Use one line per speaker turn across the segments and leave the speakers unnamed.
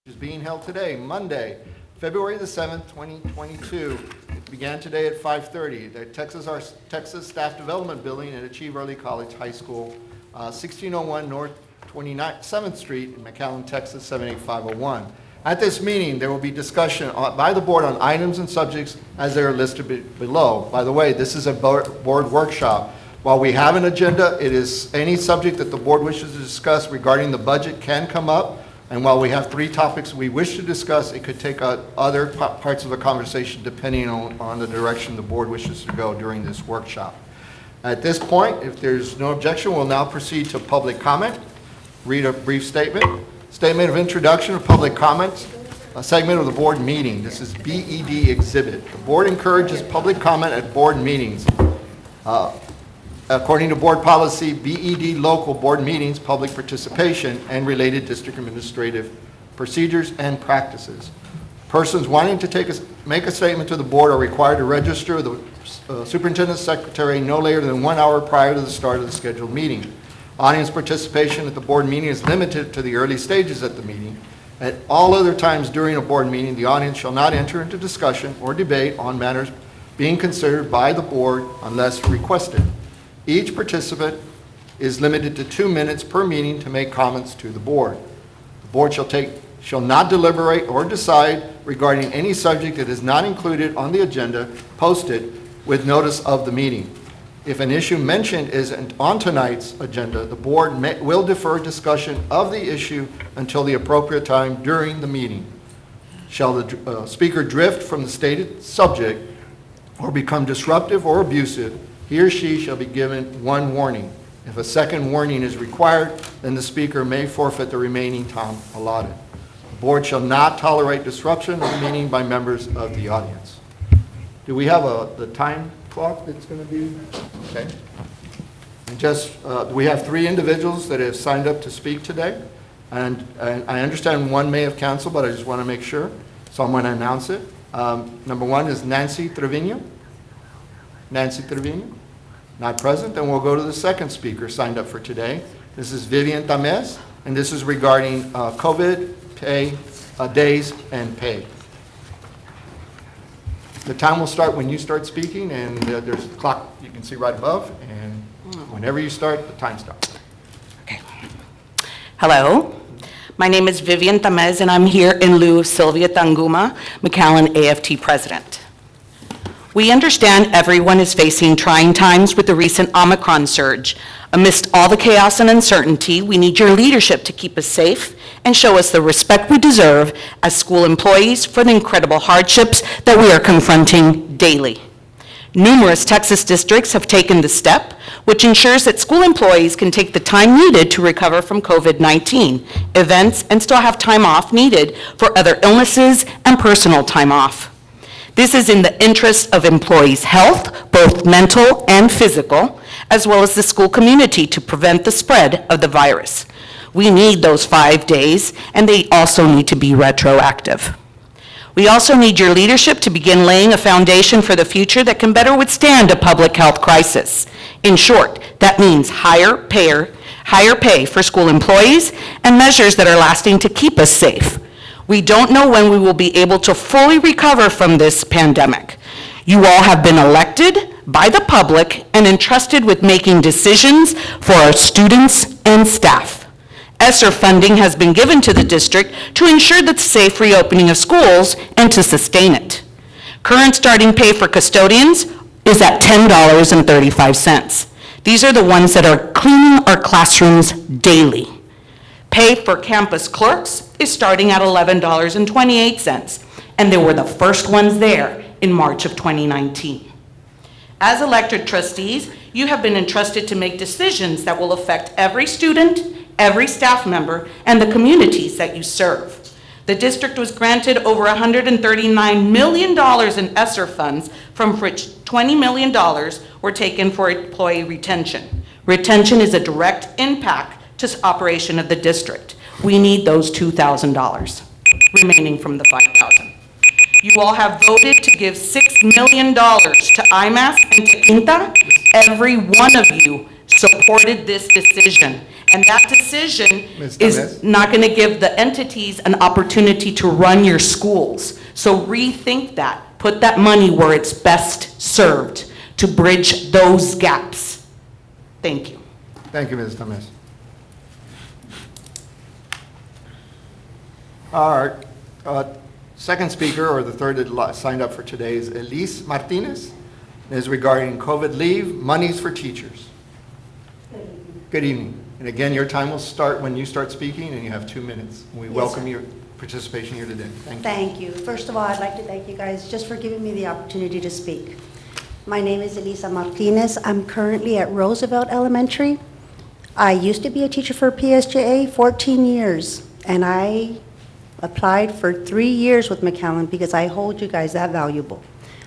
is being held today, Monday, February the 7th, 2022. It began today at 5:30 at Texas Staff Development Building at Achieve Early College High School, 1601 North 27th Street in McAllen, Texas, 78501. At this meeting, there will be discussion by the board on items and subjects as they are listed below. By the way, this is a board workshop. While we have an agenda, it is any subject that the board wishes to discuss regarding the budget can come up. And while we have 3 topics we wish to discuss, it could take other parts of the conversation depending on the direction the board wishes to go during this workshop. At this point, if there's no objection, we'll now proceed to public comment. Read a brief statement. Statement of introduction of public comments, a segment of the board meeting. This is BED exhibit. The board encourages public comment at board meetings. According to board policy, BED local board meetings, public participation, and related district administrative procedures and practices. Persons wanting to make a statement to the board are required to register the superintendent's secretary no later than 1 hour prior to the start of the scheduled meeting. Audience participation at the board meeting is limited to the early stages at the meeting. At all other times during a board meeting, the audience shall not enter into discussion or debate on matters being considered by the board unless requested. Each participant is limited to 2 minutes per meeting to make comments to the board. The board shall not deliberate or decide regarding any subject that is not included on the agenda posted with notice of the meeting. If an issue mentioned isn't on tonight's agenda, the board will defer discussion of the issue until the appropriate time during the meeting. Shall the speaker drift from the stated subject or become disruptive or abusive, he or she shall be given 1 warning. If a second warning is required, then the speaker may forfeit the remaining time allotted. The board shall not tolerate disruption of the meeting by members of the audience. Do we have the time clock that's going to be? Okay. And we have 3 individuals that have signed up to speak today. And I understand one may have canceled, but I just want to make sure. So I'm going to announce it. Number 1 is Nancy Trevino. Nancy Trevino, not present. Then we'll go to the second speaker signed up for today. This is Vivian Tamez, and this is regarding COVID pay, days and pay. The time will start when you start speaking, and there's a clock you can see right above, and whenever you start, the time starts.
Okay. Hello. My name is Vivian Tamez, and I'm here in lieu of Sylvia Tanguma, McAllen AFT president. We understand everyone is facing trying times with the recent Omicron surge. Amidst all the chaos and uncertainty, we need your leadership to keep us safe and show us the respect we deserve as school employees for the incredible hardships that we are confronting daily. Numerous Texas districts have taken the step, which ensures that school employees can take the time needed to recover from COVID-19 events and still have time off needed for other illnesses and personal time off. This is in the interest of employees' health, both mental and physical, as well as the school community to prevent the spread of the virus. We need those 5 days, and they also need to be retroactive. We also need your leadership to begin laying a foundation for the future that can better withstand a public health crisis. In short, that means higher pay for school employees and measures that are lasting to keep us safe. We don't know when we will be able to fully recover from this pandemic. You all have been elected by the public and entrusted with making decisions for our students and staff. ESSER funding has been given to the district to ensure the safe reopening of schools and to sustain it. Current starting pay for custodians is at $10.35. These are the ones that are cleaning our classrooms daily. Pay for campus clerks is starting at $11.28, and they were the first ones there in March of 2019. As elected trustees, you have been entrusted to make decisions that will affect every student, every staff member, and the communities that you serve. The district was granted over $139 million in ESSER funds, from which $20 million were taken for employee retention. Retention is a direct impact to operation of the district. We need those $2,000 remaining from the $5,000. You all have voted to give $6 million to IMAS and to INTA. Every one of you supported this decision. And that decision
Ms.
is
Tamez?
not going to give the entities an opportunity to run your schools. So rethink that. Put that money where it's best served to bridge those gaps. Thank you.
Thank you, Ms. Tamez. Our second speaker, or the third that signed up for today, is Elise Martinez. It is regarding COVID leave, monies for teachers. Good evening. And again, your time will start when you start speaking, and you have 2 minutes. We welcome your participation here today. Thank you.
Thank you. First of all, I'd like to thank you guys just for giving me the opportunity to speak. My name is Elisa Martinez. I'm currently at Roosevelt Elementary. I used to be a teacher for PSJA 14 years, and I applied for 3 years with McAllen because I hold you guys that valuable.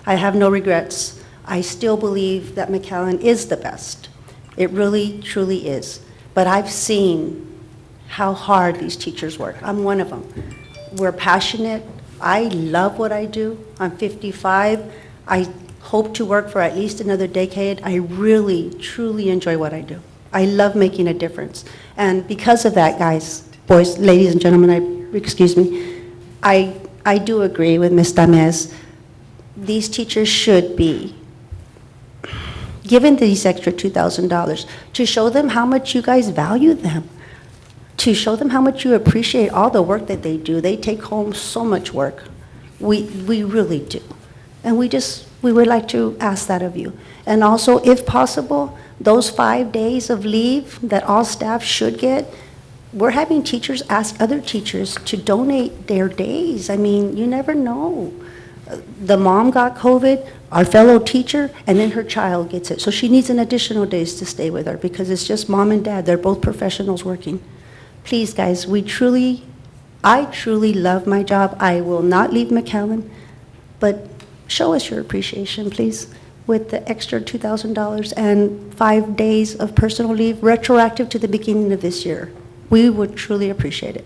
I have no regrets. I still believe that McAllen is the best. It really, truly is. But I've seen how hard these teachers work. I'm one of them. We're passionate. I love what I do. I'm 55. I hope to work for at least another decade. I really, truly enjoy what I do. I love making a difference. And because of that, guys, boys, ladies and gentlemen, excuse me, I do agree with Ms. Tamez. These teachers should be given these extra $2,000 to show them how much you guys value them, to show them how much you appreciate all the work that they do. They take home so much work. We really do. And we would like to ask that of you. And also, if possible, those 5 days of leave that all staff should get, we're having teachers ask other teachers to donate their days. I mean, you never know. The mom got COVID, our fellow teacher, and then her child gets it. So she needs an additional days to stay with her because it's just mom and dad. They're both professionals working. Please, guys, I truly love my job. I will not leave McAllen, but show us your appreciation, please, with the extra $2,000 and 5 days of personal leave retroactive to the beginning of this year. We would truly appreciate it.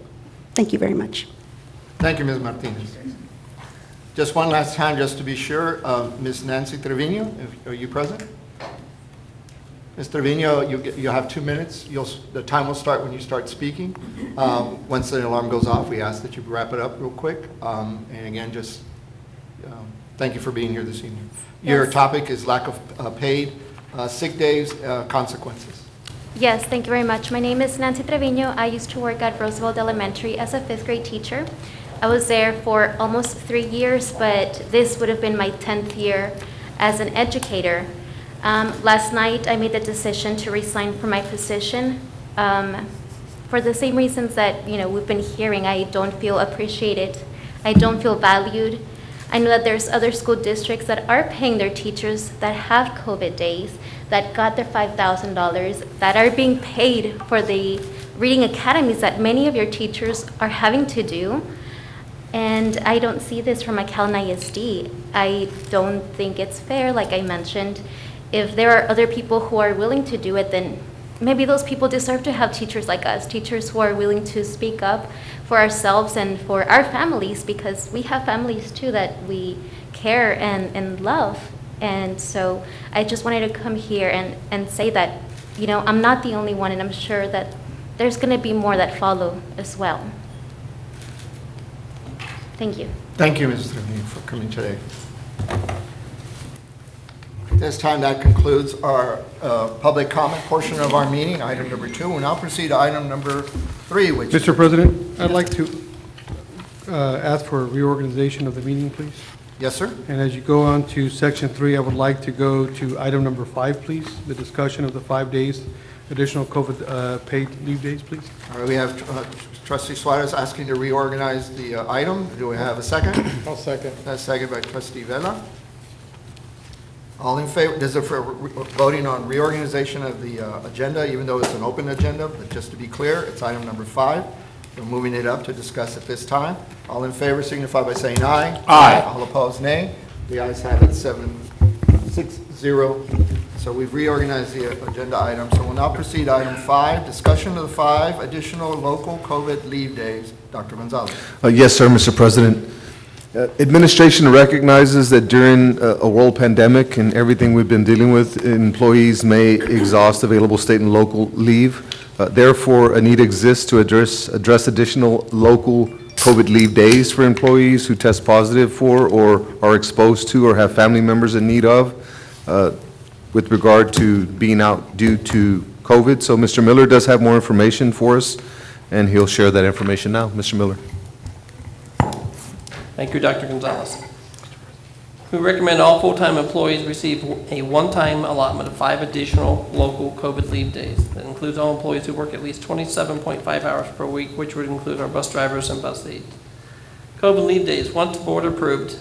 Thank you very much.
Thank you, Ms. Martinez. Just one last time, just to be sure, Ms. Nancy Trevino, are you present? Ms. Trevino, you have 2 minutes. The time will start when you start speaking. Once the alarm goes off, we ask that you wrap it up real quick. And again, just thank you for being here this evening. Your topic is lack of paid sick days consequences.
Yes, thank you very much. My name is Nancy Trevino. I used to work at Roosevelt Elementary as a 5th grade teacher. I was there for almost 3 years, but this would have been my 10th year as an educator. Last night, I made the decision to resign from my position for the same reasons that we've been hearing. I don't feel appreciated. I don't feel valued. I know that there's other school districts that are paying their teachers that have COVID days, that got their $5,000, that are being paid for the reading academies that many of your teachers are having to do. And I don't see this from McAllen ISD. I don't think it's fair, like I mentioned. If there are other people who are willing to do it, then maybe those people deserve to have teachers like us, teachers who are willing to speak up for ourselves and for our families, because we have families too that we care and love. And so I just wanted to come here and say that, I'm not the only one, and I'm sure that there's going to be more that follow as well. Thank you.
Thank you, Ms. Trevino, for coming today. This time, that concludes our public comment portion of our meeting, item number 2. We'll now proceed to item number 3, which
Mr. President, I'd like to ask for a reorganization of the meeting, please.
Yes, sir.
And as you go on to section 3, I would like to go to item number 5, please, the discussion of the 5 days, additional COVID paid leave days, please.
All right, we have Trustee Suarez asking to reorganize the item. Do we have a second?
I'll second.
That's second by Trustee Vela. All in favor, this is for voting on reorganization of the agenda, even though it's an open agenda, but just to be clear, it's item number 5. We're moving it up to discuss at this time. All in favor signify by saying aye.
Aye.
All opposed, nay. The ayes have it, 7-6-0. So we've reorganized the agenda item. So we'll now proceed to item 5, discussion of the 5 additional local COVID leave days. Dr. Gonzalez.
Yes, sir, Mr. President. Administration recognizes that during a world pandemic and everything we've been dealing with, employees may exhaust available state and local leave. Therefore, a need exists to address additional local COVID leave days for employees who test positive for or are exposed to or have family members in need of with regard to being out due to COVID. So Mr. Miller does have more information for us, and he'll share that information now. Mr. Miller.
Thank you, Dr. Gonzalez. We recommend all full-time employees receive a one-time allotment of 5 additional local COVID leave days. That includes all employees who work at least 27.5 hours per week, which would include our bus drivers and bus aides. COVID leave days, once board approved,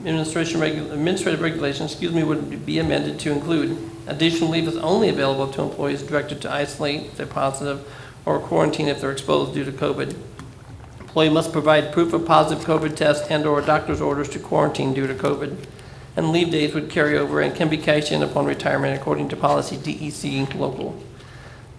administrative regulations, would be amended to include additional leave is only available to employees directed to isolate if they're positive or quarantine if they're exposed due to COVID. Employee must provide proof of positive COVID test and/or doctor's orders to quarantine due to COVID. And leave days would carry over and can be cashed in upon retirement according to policy DEC local.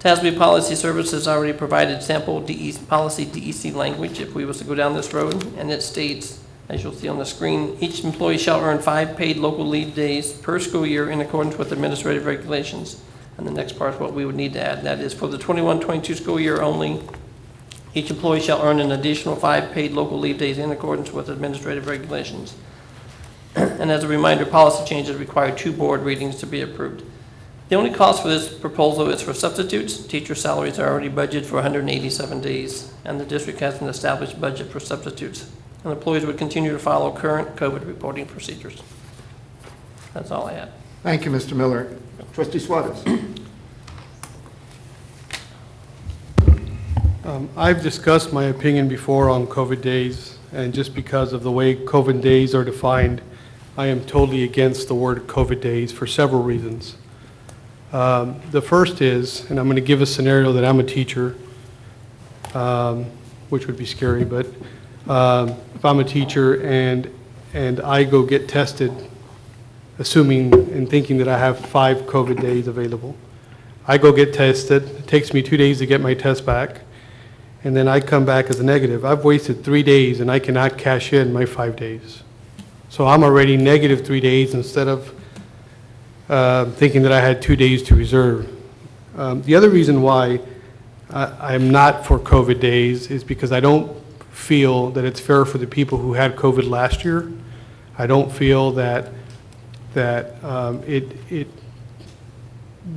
TASB Policy Services already provided sample policy DEC language if we was to go down this road, and it states, as you'll see on the screen, each employee shall earn 5 paid local leave days per school year in accordance with administrative regulations. And the next part is what we would need to add, and that is for the 21-22 school year only, each employee shall earn an additional 5 paid local leave days in accordance with administrative regulations. And as a reminder, policy changes require 2 board readings to be approved. The only cost for this proposal is for substitutes. Teacher salaries are already budgeted for 187 days, and the district has an established budget for substitutes. And employees would continue to follow current COVID reporting procedures. That's all I had.
Thank you, Mr. Miller. Trustee Suarez.
I've discussed my opinion before on COVID days, and just because of the way COVID days are defined, I am totally against the word COVID days for several reasons. The first is, and I'm going to give a scenario that I'm a teacher, which would be scary, but if I'm a teacher and I go get tested, assuming and thinking that I have 5 COVID days available, I go get tested, it takes me 2 days to get my test back, and then I come back as a negative. I've wasted 3 days and I cannot cash in my 5 days. So I'm already negative 3 days instead of thinking that I had 2 days to reserve. The other reason why I'm not for COVID days is because I don't feel that it's fair for the people who had COVID last year. I don't feel that it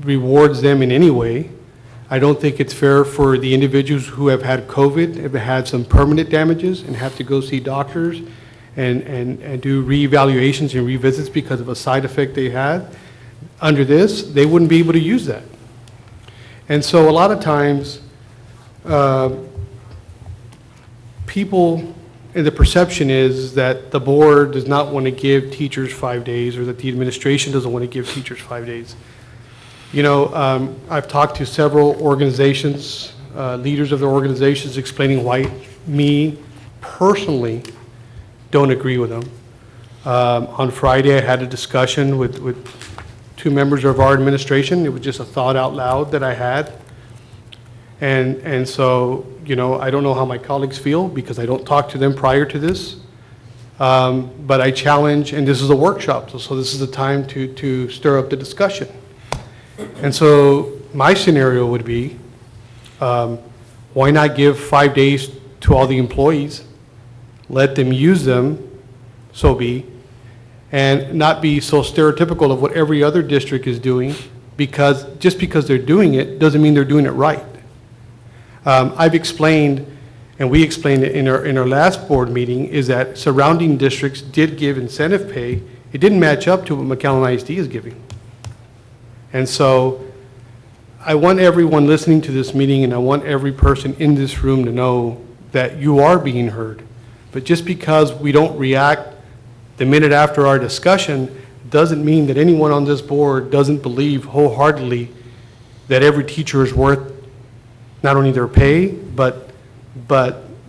rewards them in any way. I don't think it's fair for the individuals who have had COVID, have had some permanent damages and have to go see doctors and do reevaluations and revisits because of a side effect they had. Under this, they wouldn't be able to use that. And so a lot of times, people, and the perception is that the board does not want to give teachers 5 days, or that the administration doesn't want to give teachers 5 days. You know, I've talked to several organizations, leaders of the organizations, explaining why me personally don't agree with them. On Friday, I had a discussion with 2 members of our administration. It was just a thought out loud that I had. And so, you know, I don't know how my colleagues feel because I don't talk to them prior to this. But I challenge, and this is a workshop, so this is the time to stir up the discussion. And so my scenario would be, why not give 5 days to all the employees, let them use them, so be, and not be so stereotypical of what every other district is doing, because just because they're doing it doesn't mean they're doing it right. I've explained, and we explained it in our last board meeting, is that surrounding districts did give incentive pay. It didn't match up to what McAllen ISD is giving. And so I want everyone listening to this meeting, and I want every person in this room to know that you are being heard. But just because we don't react the minute after our discussion doesn't mean that anyone on this board doesn't believe wholeheartedly that every teacher is worth not only their pay, but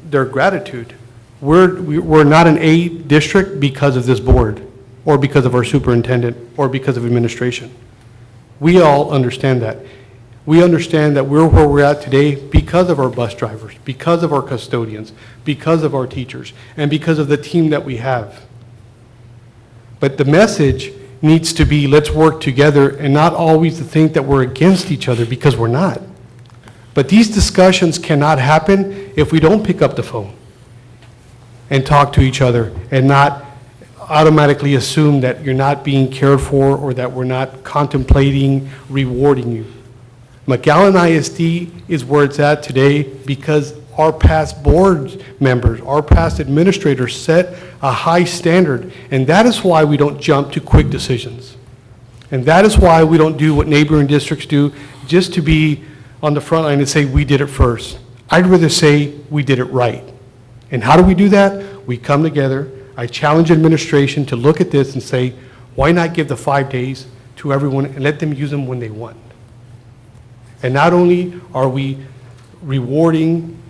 their gratitude. We're not an A district because of this board, or because of our superintendent, or because of administration. We all understand that. We understand that we're where we're at today because of our bus drivers, because of our custodians, because of our teachers, and because of the team that we have. But the message needs to be, let's work together, and not always to think that we're against each other, because we're not. But these discussions cannot happen if we don't pick up the phone and talk to each other and not automatically assume that you're not being cared for or that we're not contemplating rewarding you. McAllen ISD is where it's at today because our past board members, our past administrators set a high standard, and that is why we don't jump to quick decisions. And that is why we don't do what neighboring districts do just to be on the front line and say, we did it first. I'd rather say we did it right. And how do we do that? We come together. I challenge administration to look at this and say, why not give the 5 days to everyone and let them use them when they want? And not only are we rewarding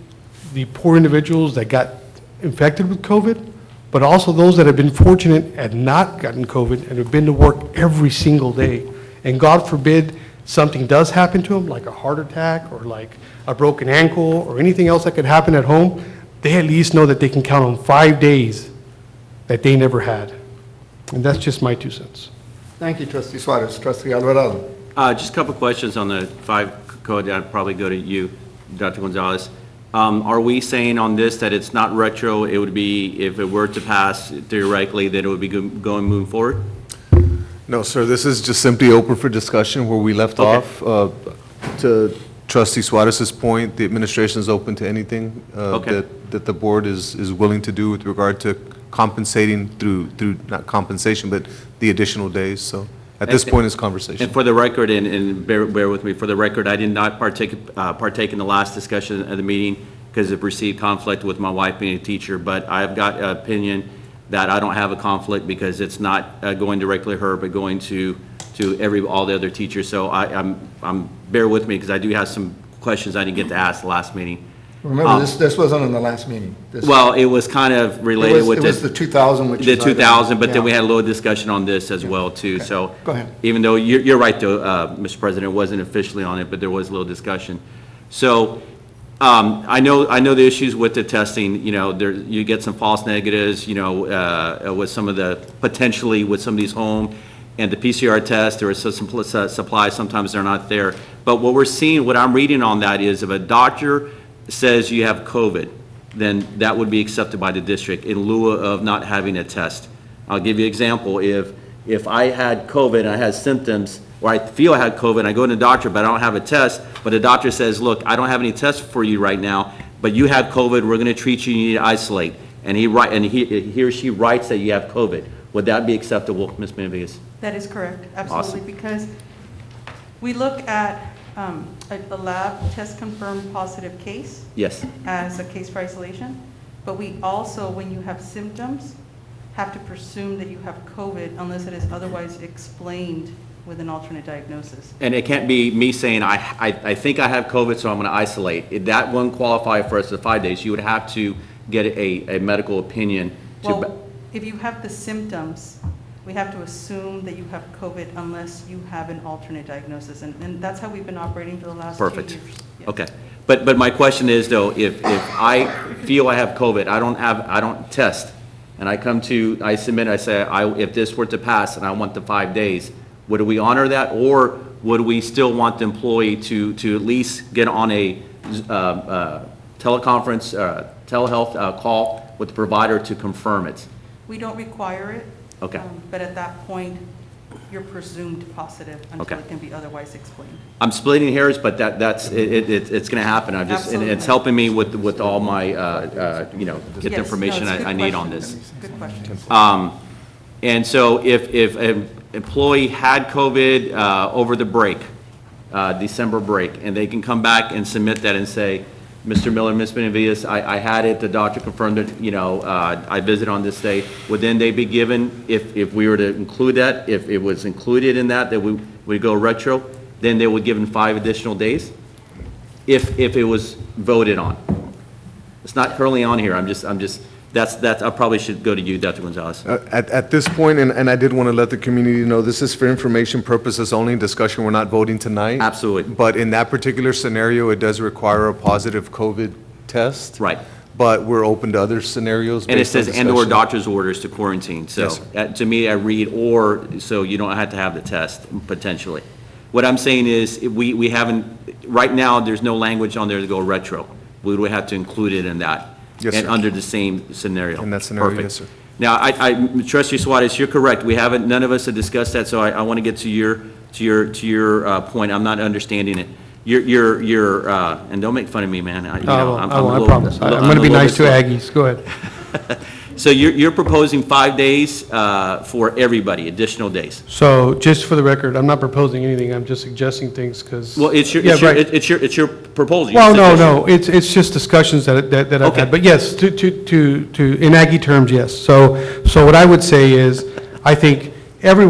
the poor individuals that got infected with COVID, but also those that have been fortunate and not gotten COVID and have been to work every single day. And God forbid something does happen to them, like a heart attack or like a broken ankle or anything else that could happen at home, they at least know that they can count on 5 days that they never had. And that's just my 2 cents.
Thank you, Trustee Suarez. Trustee Alvarado.
Just a couple of questions on the 5 code. I'd probably go to you, Dr. Gonzalez. Are we saying on this that it's not retro? It would be, if it were to pass theoretically, that it would be going moving forward?
No, sir, this is just simply open for discussion where we left
Okay.
off. To Trustee Suarez's point, the administration is open to anything
Okay.
that the board is willing to do with regard to compensating through, not compensation, but the additional days. So at this point, it's conversation.
And for the record, and bear with me, for the record, I did not partake in the last discussion of the meeting because of perceived conflict with my wife being a teacher, but I've got an opinion that I don't have a conflict because it's not going directly to her, but going to all the other teachers. So I'm bear with me because I do have some questions I didn't get to ask the last meeting.
Remember, this wasn't in the last meeting.
Well, it was kind of related with
It was the 2000, which
the
is.
2000, but then we
yeah.
had a little discussion on this as well, too.
Okay.
So
Go ahead.
even though you're right, though, Mr. President, it wasn't officially on it, but there was a little discussion. So I know the issues with the testing. You know, you get some false negatives. You know, with some of the potentially with some of these home and the PCR test, there is some supplies. Sometimes they're not there. But what we're seeing, what I'm reading on that is, if a doctor says you have COVID, then that would be accepted by the district in lieu of not having a test. I'll give you an example. If I had COVID and I had symptoms, or I feel I had COVID and I go to the doctor but I don't have a test, but the doctor says, look, I don't have any tests for you right now, but you have COVID, we're going to treat you, you need to isolate. And he or she writes that you have COVID. Would that be acceptable, Ms. Benavides?
That is correct, absolutely,
Awesome.
because we look at a lab test confirmed positive case
Yes.
as a case for isolation, but we also, when you have symptoms, have to presume that you have COVID unless it is otherwise explained with an alternate diagnosis.
And it can't be me saying, I think I have COVID, so I'm going to isolate. That wouldn't qualify for us to 5 days. You would have to get a medical opinion to.
Well, if you have the symptoms, we have to assume that you have COVID unless you have an alternate diagnosis, and that's how we've been operating for the last 2 years.
Perfect.
Yes.
Okay. But my question is, though, if I feel I have COVID, I don't test, and I submit, I say, if this were to pass and I want the 5 days, would we honor that, or would we still want the employee to at least get on a teleconference, telehealth call with the provider to confirm it?
We don't require it.
Okay.
But at that point, you're presumed positive until
Okay.
it can be otherwise explained.
I'm splitting hairs, but it's going to happen. And it's
Absolutely.
helping me with all my, get the
Yes, no,
information
it's a good
I need on
question.
this.
Good question.
And so if an employee had COVID over the break, December break, and they can come back and submit that and say, Mr. Miller, Ms. Benavides, I had it, the doctor confirmed it, I visited on this day, would then they be given, if we were to include that, if it was included in that we go retro, then they would give them 5 additional days? If it was voted on. It's not currently on here, I'm just I probably should go to you, Dr. Gonzalez.
At this point, and I did want to let the community know, this is for information purposes only, discussion, we're not voting tonight.
Absolutely.
But in that particular scenario, it does require a positive COVID test.
Right.
But we're open to other scenarios.
And it
based on
says, and/or
discussion.
doctor's orders to quarantine. So,
Yes, sir.
to me, I read or, so you don't have to have the test, potentially. What I'm saying is, we haven't, right now, there's no language on there to go retro. We would have to include it in that.
Yes,
And
sir.
under the same scenario.
In that scenario,
Perfect.
yes, sir.
Now, Trustee Suarez, you're correct. We haven't, none of us have discussed that, so I want to get to your point. I'm not understanding it. You're, and don't make fun of me, man.
I promise. I'm going to be nice to Aggies. Go ahead.
So you're proposing 5 days for everybody, additional days?
So just for the record, I'm not proposing anything. I'm just suggesting things because.
Well, it's
Yeah, right.
your proposal.
Well,
your
no,
suggestion.
it's just discussions that I've
Okay.
had. But yes, in Aggie terms, yes. So what I would say is, I think every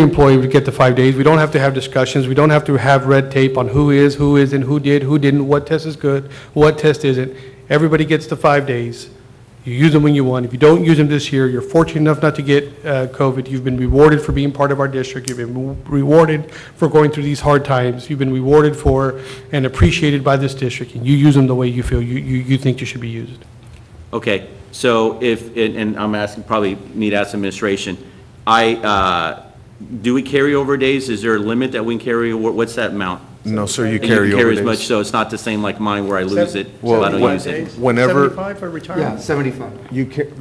employee would get the 5 days. We don't have to have discussions. We don't have to have red tape on who isn't, who did, who didn't, what test is good, what test isn't. Everybody gets the 5 days. You use them when you want. If you don't use them this year, you're fortunate enough not to get COVID. You've been rewarded for being part of our district. You've been rewarded for going through these hard times. You've been rewarded for and appreciated by this district, and you use them the way you feel you think you should be used.
Okay, so and I'm asking, probably need to ask administration, do we carry over days? Is there a limit that we can carry over? What's that amount?
No, sir, you
You
carry
can
over
carry as
days.
much, so it's not the same like mine where I lose it, so
Well,
I don't use it.
Whenever,
75 for
Yeah,
retirement?
75.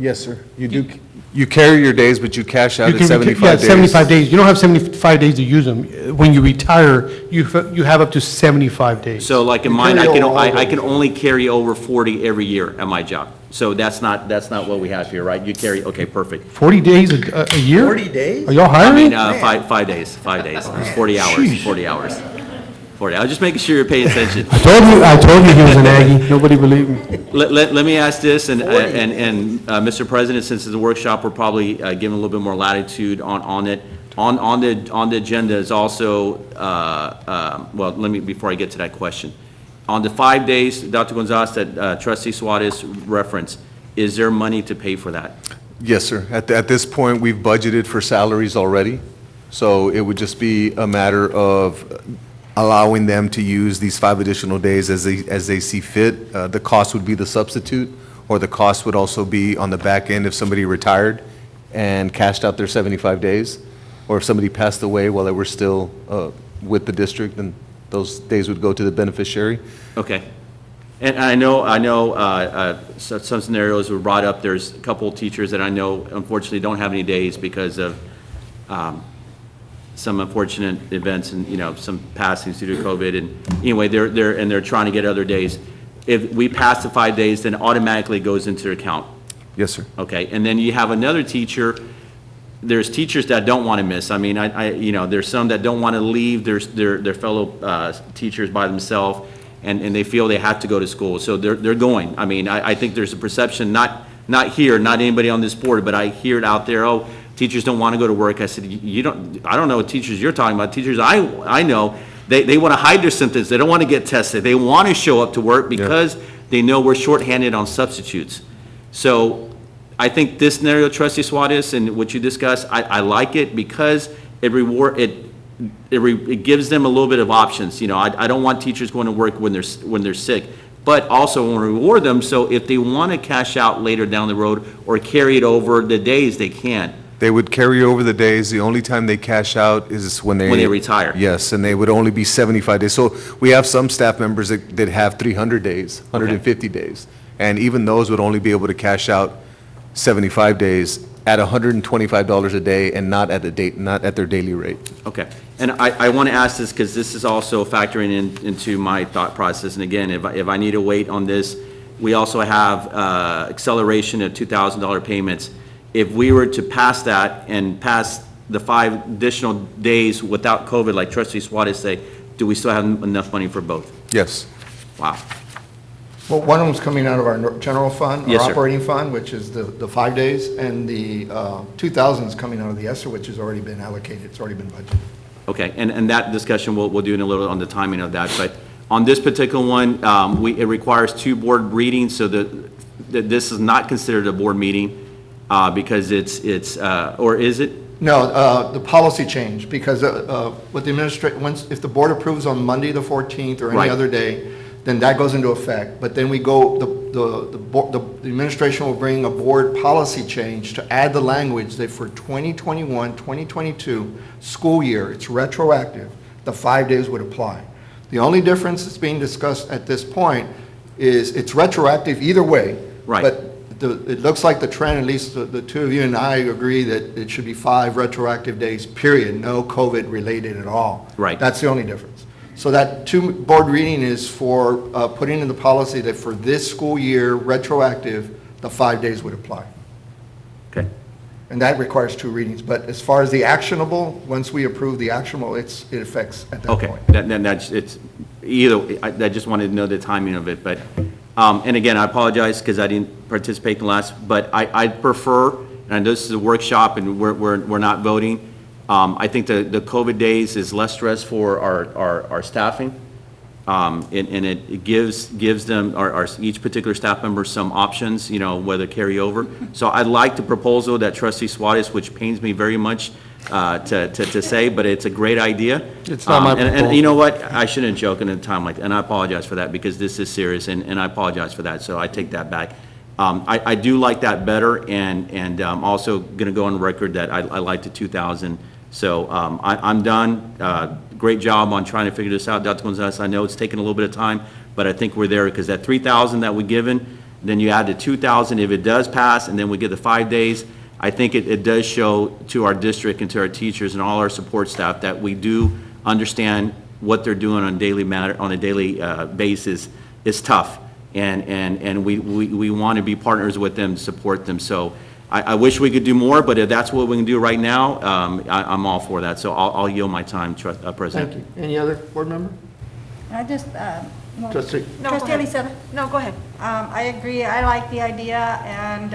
yes, sir, you carry your days, but you cash out
You
at
can-
75 days.
75 days. You don't have 75 days to use them. When you retire, you have up to 75 days.
So like in
You
mine,
carry over all
I
days.
can only carry over 40 every year at my job. So that's not what we have here, right? You carry, okay, perfect.
40 days a year?
40 days?
Are y'all
I mean,
hiring?
5 days, It's 40 hours, 40 hours. 40, I was just making sure you're paying attention.
I told you he was an Aggie. Nobody believed me.
Let me ask this, and Mr. President, since it's a workshop, we're probably giving a little bit more latitude on it. On the agenda is also, well, before I get to that question. On the 5 days, Dr. Gonzalez, that Trustee Suarez referenced, is there money to pay for that?
Yes, sir. At this point, we've budgeted for salaries already, so it would just be a matter of allowing them to use these 5 additional days as they see fit. The cost would be the substitute, or the cost would also be on the back end if somebody retired and cashed out their 75 days, or if somebody passed away while they were still with the district, then those days would go to the beneficiary.
Okay. And I know, some scenarios were brought up. There's a couple of teachers that I know unfortunately don't have any days because of some unfortunate events and, some passings due to COVID. And anyway, they're trying to get other days. If we pass the 5 days, then automatically goes into their account.
Yes, sir.
Okay, and then you have another teacher, there's teachers that don't want to miss. I mean, there's some that don't want to leave their fellow teachers by themselves, and they feel they have to go to school, so they're going. I mean, I think there's a perception, not here, not anybody on this board, but I hear it out there, oh, teachers don't want to go to work. I said, I don't know what teachers you're talking about. Teachers I know, they want to hide their symptoms. They don't want to get tested. They want to show up to work because they know we're shorthanded on substitutes. So I think this scenario, Trustee Suarez, and what you discussed, I like it because it gives them a little bit of options. I don't want teachers going to work when they're sick, but also want to reward them. So if they want to cash out later down the road or carry it over the days, they can.
They would carry over the days. The only time they cash out is when they
retire.
Yes, and they would only be 75 days. So we have some staff members that have 300 days, 150 days. And even those would only be able to cash out 75 days at $125 a day and not at their daily rate.
Okay, and I want to ask this because this is also factoring into my thought process. And again, if I need to wait on this, we also have acceleration of $2,000 payments. If we were to pass that and pass the 5 additional days without COVID, like Trustee Suarez say, do we still have enough money for both?
Yes.
Wow.
Well, one of them's coming out of our general fund,
Yes,
our
sir.
operating fund, which is the 5 days, and the 2,000 is coming out of the ESSER, which has already been allocated, it's already been budgeted.
Okay, and that discussion we'll do in a little on the timing of that, but on this particular one, it requires 2 board readings, so the this is not considered a board meeting because it's, or is it?
No, the policy change, because with the if the board approves on Monday, the 14th, or any
Right.
other day, then that goes into effect. But then we go, the administration will bring a board policy change to add the language that for 2021, 2022 school year, it's retroactive, the 5 days would apply. The only difference that's being discussed at this point is it's retroactive either way.
Right.
But it looks like the trend, at least the two of you and I agree that it should be 5 retroactive days, period, no COVID related at all.
Right.
That's the only difference. So that 2 board reading is for putting in the policy that for this school year, retroactive, the 5 days would apply.
Okay.
And that requires 2 readings. But as far as the actionable, once we approve the actionable, it affects at that
Okay,
point.
then that's, it's, either, I just wanted to know the timing of it, but, and again, I apologize because I didn't participate in the last, but I prefer, and this is a workshop and we're not voting, I think the COVID days is less stress for our staffing, and it gives them, each particular staff member some options, you know, whether carry over. So I like the proposal that trustee Suarez, which pains me very much to say, but it's a great idea.
It's not my
And
proposal.
you know what, I shouldn't joke in a time like that, and I apologize for that, because this is serious, and I apologize for that, so I take that back. I do like that better, and I'm also gonna go on record that I like the 2,000. So I'm done. Great job on trying to figure this out, Dr. Gonzalez. I know it's taken a little bit of time, but I think we're there, because that 3,000 that we given, then you add the 2,000 if it does pass, and then we get the 5 days. I think it does show to our district and to our teachers and all our support staff that we do understand what they're doing on a daily basis is tough, and we want to be partners with them, support them. So I wish we could do more, but if that's what we can do right now, I'm all for that. So I'll yield my time, President.
Thank you. Any other board member?
I just, well,
Trustee?
No, Trustee Eliseda.
No, go ahead.
I agree, I like the idea, and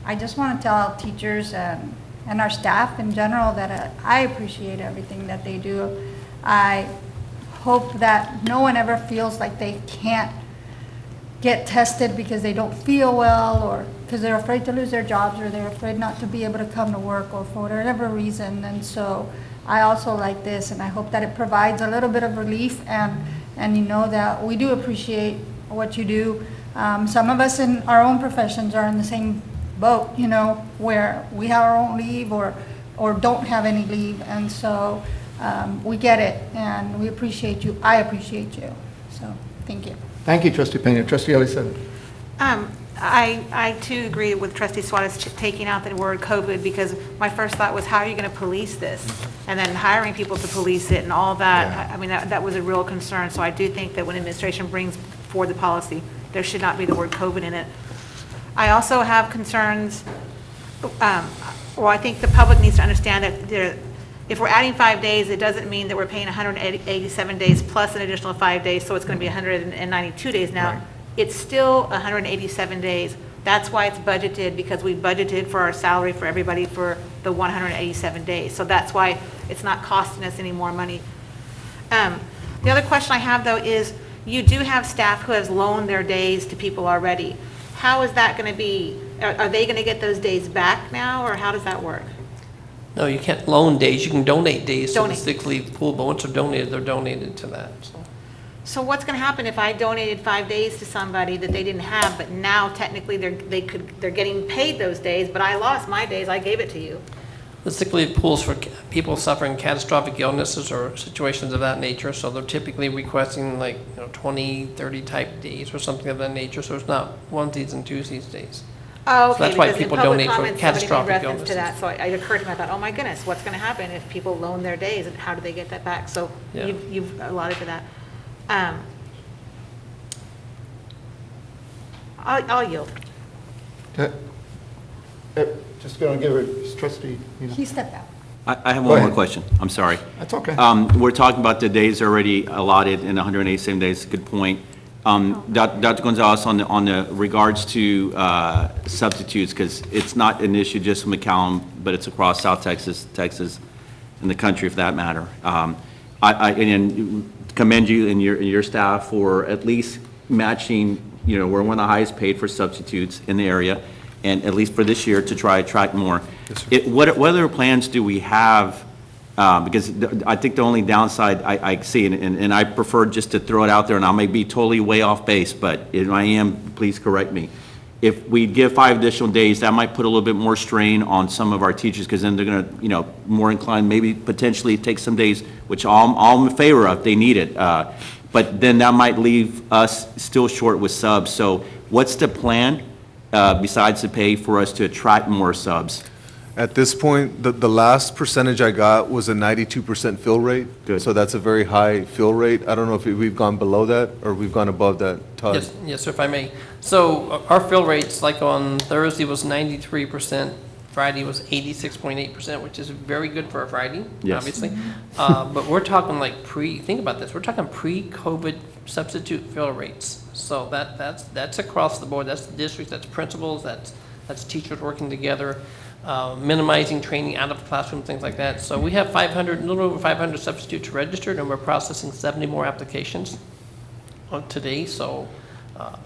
I just want to tell teachers and our staff in general that I appreciate everything that they do. I hope that no one ever feels like they can't get tested because they don't feel well, or because they're afraid to lose their jobs, or they're afraid not to be able to come to work, or for whatever reason. And so I also like this, and I hope that it provides a little bit of relief, and you know that we do appreciate what you do. Some of us in our own professions are in the same boat, you know, where we have our own leave or don't have any leave, and so we get it, and we appreciate you. I appreciate you. So thank you.
Thank you, Trustee Pena. Trustee Eliseda?
I too agree with Trustee Suarez taking out the word COVID, because my first thought was, how are you going to police this? And then hiring people to police it and all that.
Yeah.
I mean, that was a real concern. So I do think that when administration brings forward the policy, there should not be the word COVID in it. I also have concerns, well, I think the public needs to understand that if we're adding 5 days, it doesn't mean that we're paying 187 days plus an additional 5 days, so it's going to be 192 days now.
Right.
It's still 187 days. That's why it's budgeted, because we budgeted for our salary for everybody for the 187 days. So that's why it's not costing us any more money. The other question I have, though, is you do have staff who has loaned their days to people already. How is that going to be? Are they going to get those days back now, or how does that work?
No, you can't loan days, you can donate days to the
Donate.
sick leave pool, but once they're donated to that, so.
So what's going to happen if I donated 5 days to somebody that they didn't have, but now technically they're getting paid those days, but I lost my days, I gave it to you?
The sick leave pool's for people suffering catastrophic illnesses or situations of that nature, so they're typically requesting like, 20, 30 type days or something of that nature, so it's not onesies and twosies days.
Oh,
So
okay,
that's why
because in
people
public
donate for
comments, somebody made
catastrophic
reference to
illnesses.
that, so it occurred to me, I thought, oh my goodness, what's going to happen if people loan their days, and how do they get that back? So
Yeah.
you've allotted for that. I'll yield.
Just going to give it, Trustee, you know.
He stepped out.
I have
Go
one more
ahead.
question. I'm sorry.
That's okay.
We're talking about the days already allotted in 187 days, good point. Dr. Gonzalez, on the regards to substitutes, because it's not an issue just in McAllen, but it's across South Texas, and the country for that matter. I commend you and your staff for at least matching we're one of the highest paid for substitutes in the area, and at least for this year, to try to attract more. What other plans do we have? Because I think the only downside I see, and I prefer just to throw it out there, and I may be totally way off base, but if I am, please correct me. If we give 5 additional days, that might put a little bit more strain on some of our teachers, because then they're going to, more inclined, maybe potentially take some days, which I'm in favor of, they need it. But then that might leave us still short with subs. So what's the plan, besides the pay, for us to attract more subs?
At this point, the last percentage I got was a 92% fill rate.
Good.
So that's a very high fill rate. I don't know if we've gone below that or we've gone above that, Todd.
Yes, sir, if I may. So our fill rates, like on Thursday, was 93%. Friday was 86.8%, which is very good for a Friday,
Yes.
obviously. But we're talking like think about this, we're talking pre-COVID substitute fill rates. So that's across the board. That's the districts, that's principals, that's teachers working together, minimizing training out of the classroom, things like that. So we have a little over 500 substitutes registered, and we're processing 70 more applications today. So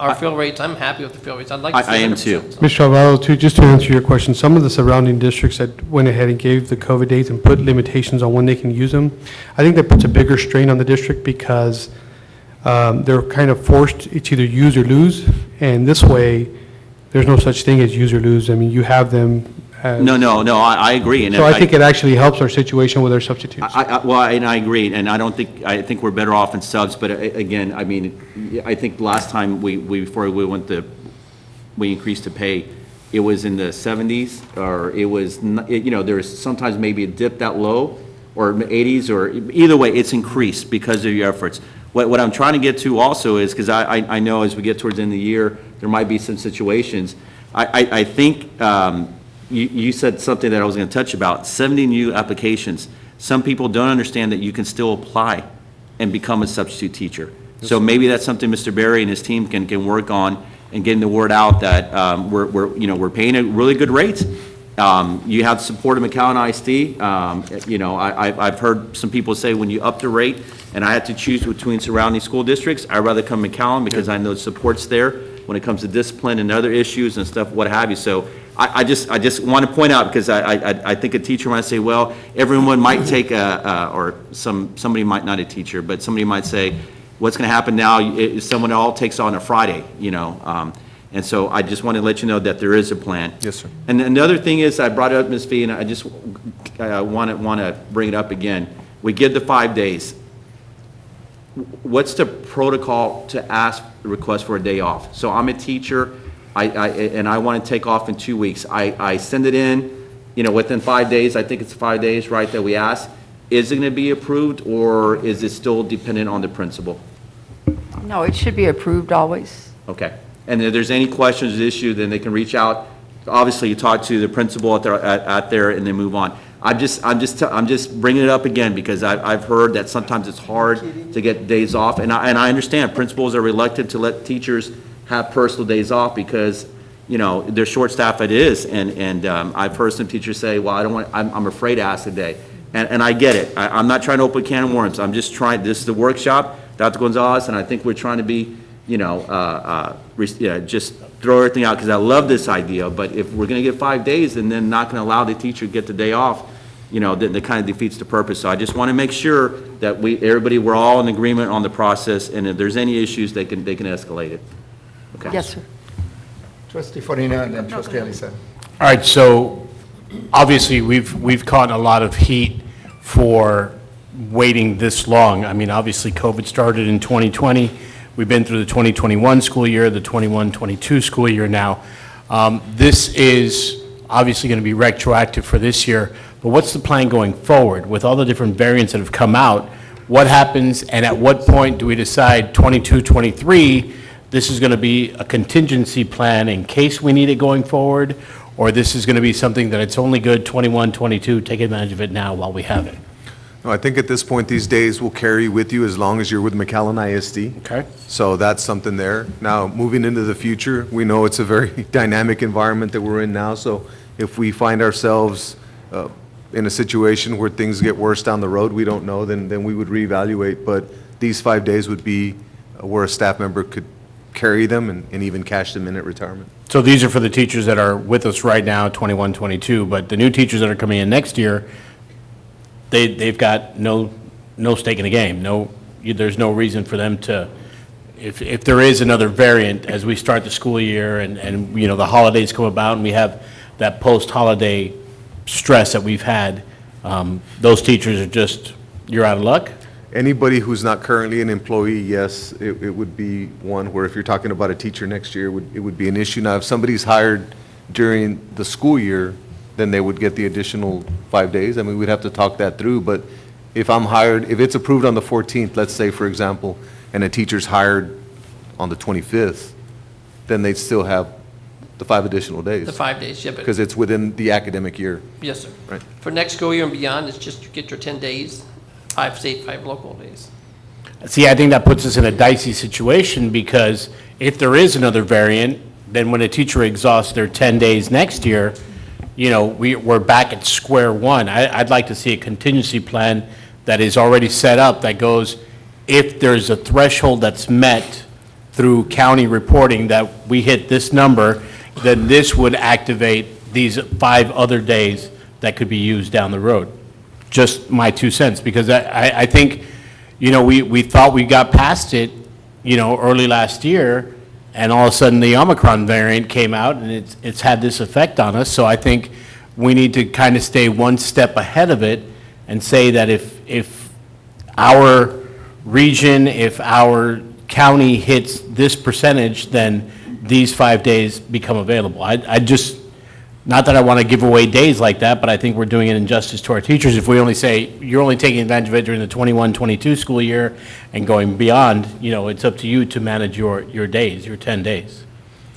our fill rates, I'm happy with the fill rates. I'd like to see
I am
100%,
too.
so.
Mr. Alvaro, too, just to answer your question, some of the surrounding districts that went ahead and gave the COVID dates and put limitations on when they can use them, I think that puts a bigger strain on the district because they're kind of forced, it's either use or lose, and this way, there's no such thing as use or lose. I mean, you have them as...
No, I agree. And
So I think it actually helps our situation with our substitutes.
I agree, and I think we're better off in subs, but again, I mean, I think last time before we increased the pay, it was in the 70s, or it was, there was sometimes maybe it dipped that low, or 80s, or either way, it's increased because of your efforts. What I'm trying to get to also is, because I know as we get towards the end of the year, there might be some situations. I think you said something that I was going to touch about, 70 new applications. Some people don't understand that you can still apply and become a substitute teacher. So maybe that's something Mr. Berry and his team can work on, and getting the word out that we're paying a really good rate. You have support of McAllen ISD. I've heard some people say when you up the rate, and I had to choose between surrounding school districts, I'd rather come McAllen because I know the support's there when it comes to discipline and other issues and stuff, what have you. So I just want to point out, because I think a teacher might say, well, everyone might take somebody might not a teacher, but somebody might say, what's going to happen now is someone all takes on a Friday, and so I just want to let you know that there is a plan.
Yes, sir.
And the other thing is, I brought it up, Ms. Fee, and I just want to bring it up again. We give the 5 days. What's the protocol to ask the request for a day off? So I'm a teacher, and I want to take off in 2 weeks. I send it in, within 5 days. I think it's 5 days, right, that we ask. Is it going to be approved, or is it still dependent on the principal?
No, it should be approved always.
Okay. And if there's any questions or issue, then they can reach out. Obviously, you talk to the principal out there, and then move on. I'm just bringing it up again because I've heard that sometimes it's hard to get days off, and I understand principals are reluctant to let teachers have personal days off because they're short-staffed it is, and I've heard some teachers say, well, I'm afraid to ask a day, and I get it. I'm not trying to open a can of worms. I'm just trying. This is the workshop, Dr. Gonzalez, and I think we're trying to be just throw everything out because I love this idea. But if we're going to get 5 days and then not going to allow the teacher to get the day off, then it kind of defeats the purpose. So I just want to make sure that we're all in agreement on the process, and if there's any issues, they can escalate it. Okay.
Yes, sir.
Trustee Farina and then Trustee Alisa.
All right, so obviously, we've caught a lot of heat for waiting this long. I mean, obviously, COVID started in 2020. We've been through the 2021 school year, the 21-22 school year now. This is obviously going to be retroactive for this year, but what's the plan going forward? With all the different variants that have come out, what happens, and at what point do we decide 22, 23, this is going to be a contingency plan in case we need it going forward, or this is going to be something that it's only good 21, 22, take advantage of it now while we have it?
No, I think at this point, these days will carry with you as long as you're with McAllen ISD.
Okay.
So that's something there. Now, moving into the future, we know it's a very dynamic environment that we're in now. So if we find ourselves in a situation where things get worse down the road, we don't know, then we would reevaluate. But these 5 days would be where a staff member could carry them and even cash them in at retirement.
So these are for the teachers that are with us right now, 21, 22, but the new teachers that are coming in next year, they've got no stake in the game. There's no reason for them to, if there is another variant as we start the school year and you know, the holidays come about and we have that post-holiday stress that we've had, those teachers are just, you're out of luck?
Anybody who's not currently an employee, yes, it would be one where if you're talking about a teacher next year, it would be an issue. Now, if somebody's hired during the school year, then they would get the additional 5 days. I mean, we'd have to talk that through, but if I'm hired, if it's approved on the 14th, let's say, for example, and a teacher's hired on the 25th, then they'd still have the 5 additional days.
The 5 days, yeah, but,
Because it's within the academic year.
yes, sir.
Right.
For next school year and beyond, it's just you get your 10 days, 5 state, 5 local days.
See, I think that puts us in a dicey situation because if there is another variant, then when a teacher exhausts their 10 days next year, you know, we're back at square one. I'd like to see a contingency plan that is already set up that goes, if there's a threshold that's met through county reporting that we hit this number, then this would activate these 5 other days that could be used down the road. Just my 2 cents, because I think, you know, we thought we got past it, you know, early last year, and all of a sudden the Omicron variant came out and it's had this effect on us. So I think we need to kind of stay one step ahead of it and say that if our region, if our county hits this percentage, then these 5 days become available. I just, not that I want to give away days like that, but I think we're doing an injustice to our teachers if we only say, you're only taking advantage of it during the 21, 22 school year and going beyond, you know, it's up to you to manage your days, your 10 days.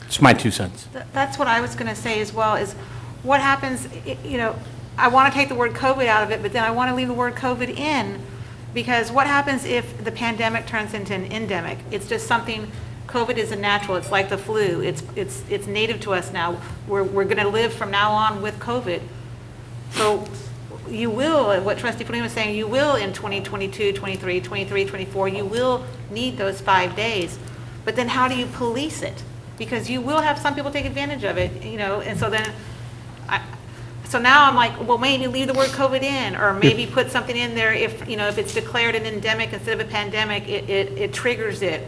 It's my 2 cents.
That's what I was going to say as well, is what happens, you know, I want to take the word COVID out of it, but then I want to leave the word COVID in, because what happens if the pandemic turns into an endemic? It's just something, COVID is a natural, it's like the flu, it's native to us now. We're going to live from now on with COVID. So you will, what Trustee Flynn was saying, you will in 2022, 23, 23, 24, you will need those 5 days. But then how do you police it? Because you will have some people take advantage of it, you know, and so then, so now I'm like, well, maybe leave the word COVID in, or maybe put something in there if, you know, if it's declared an endemic instead of a pandemic, it triggers it.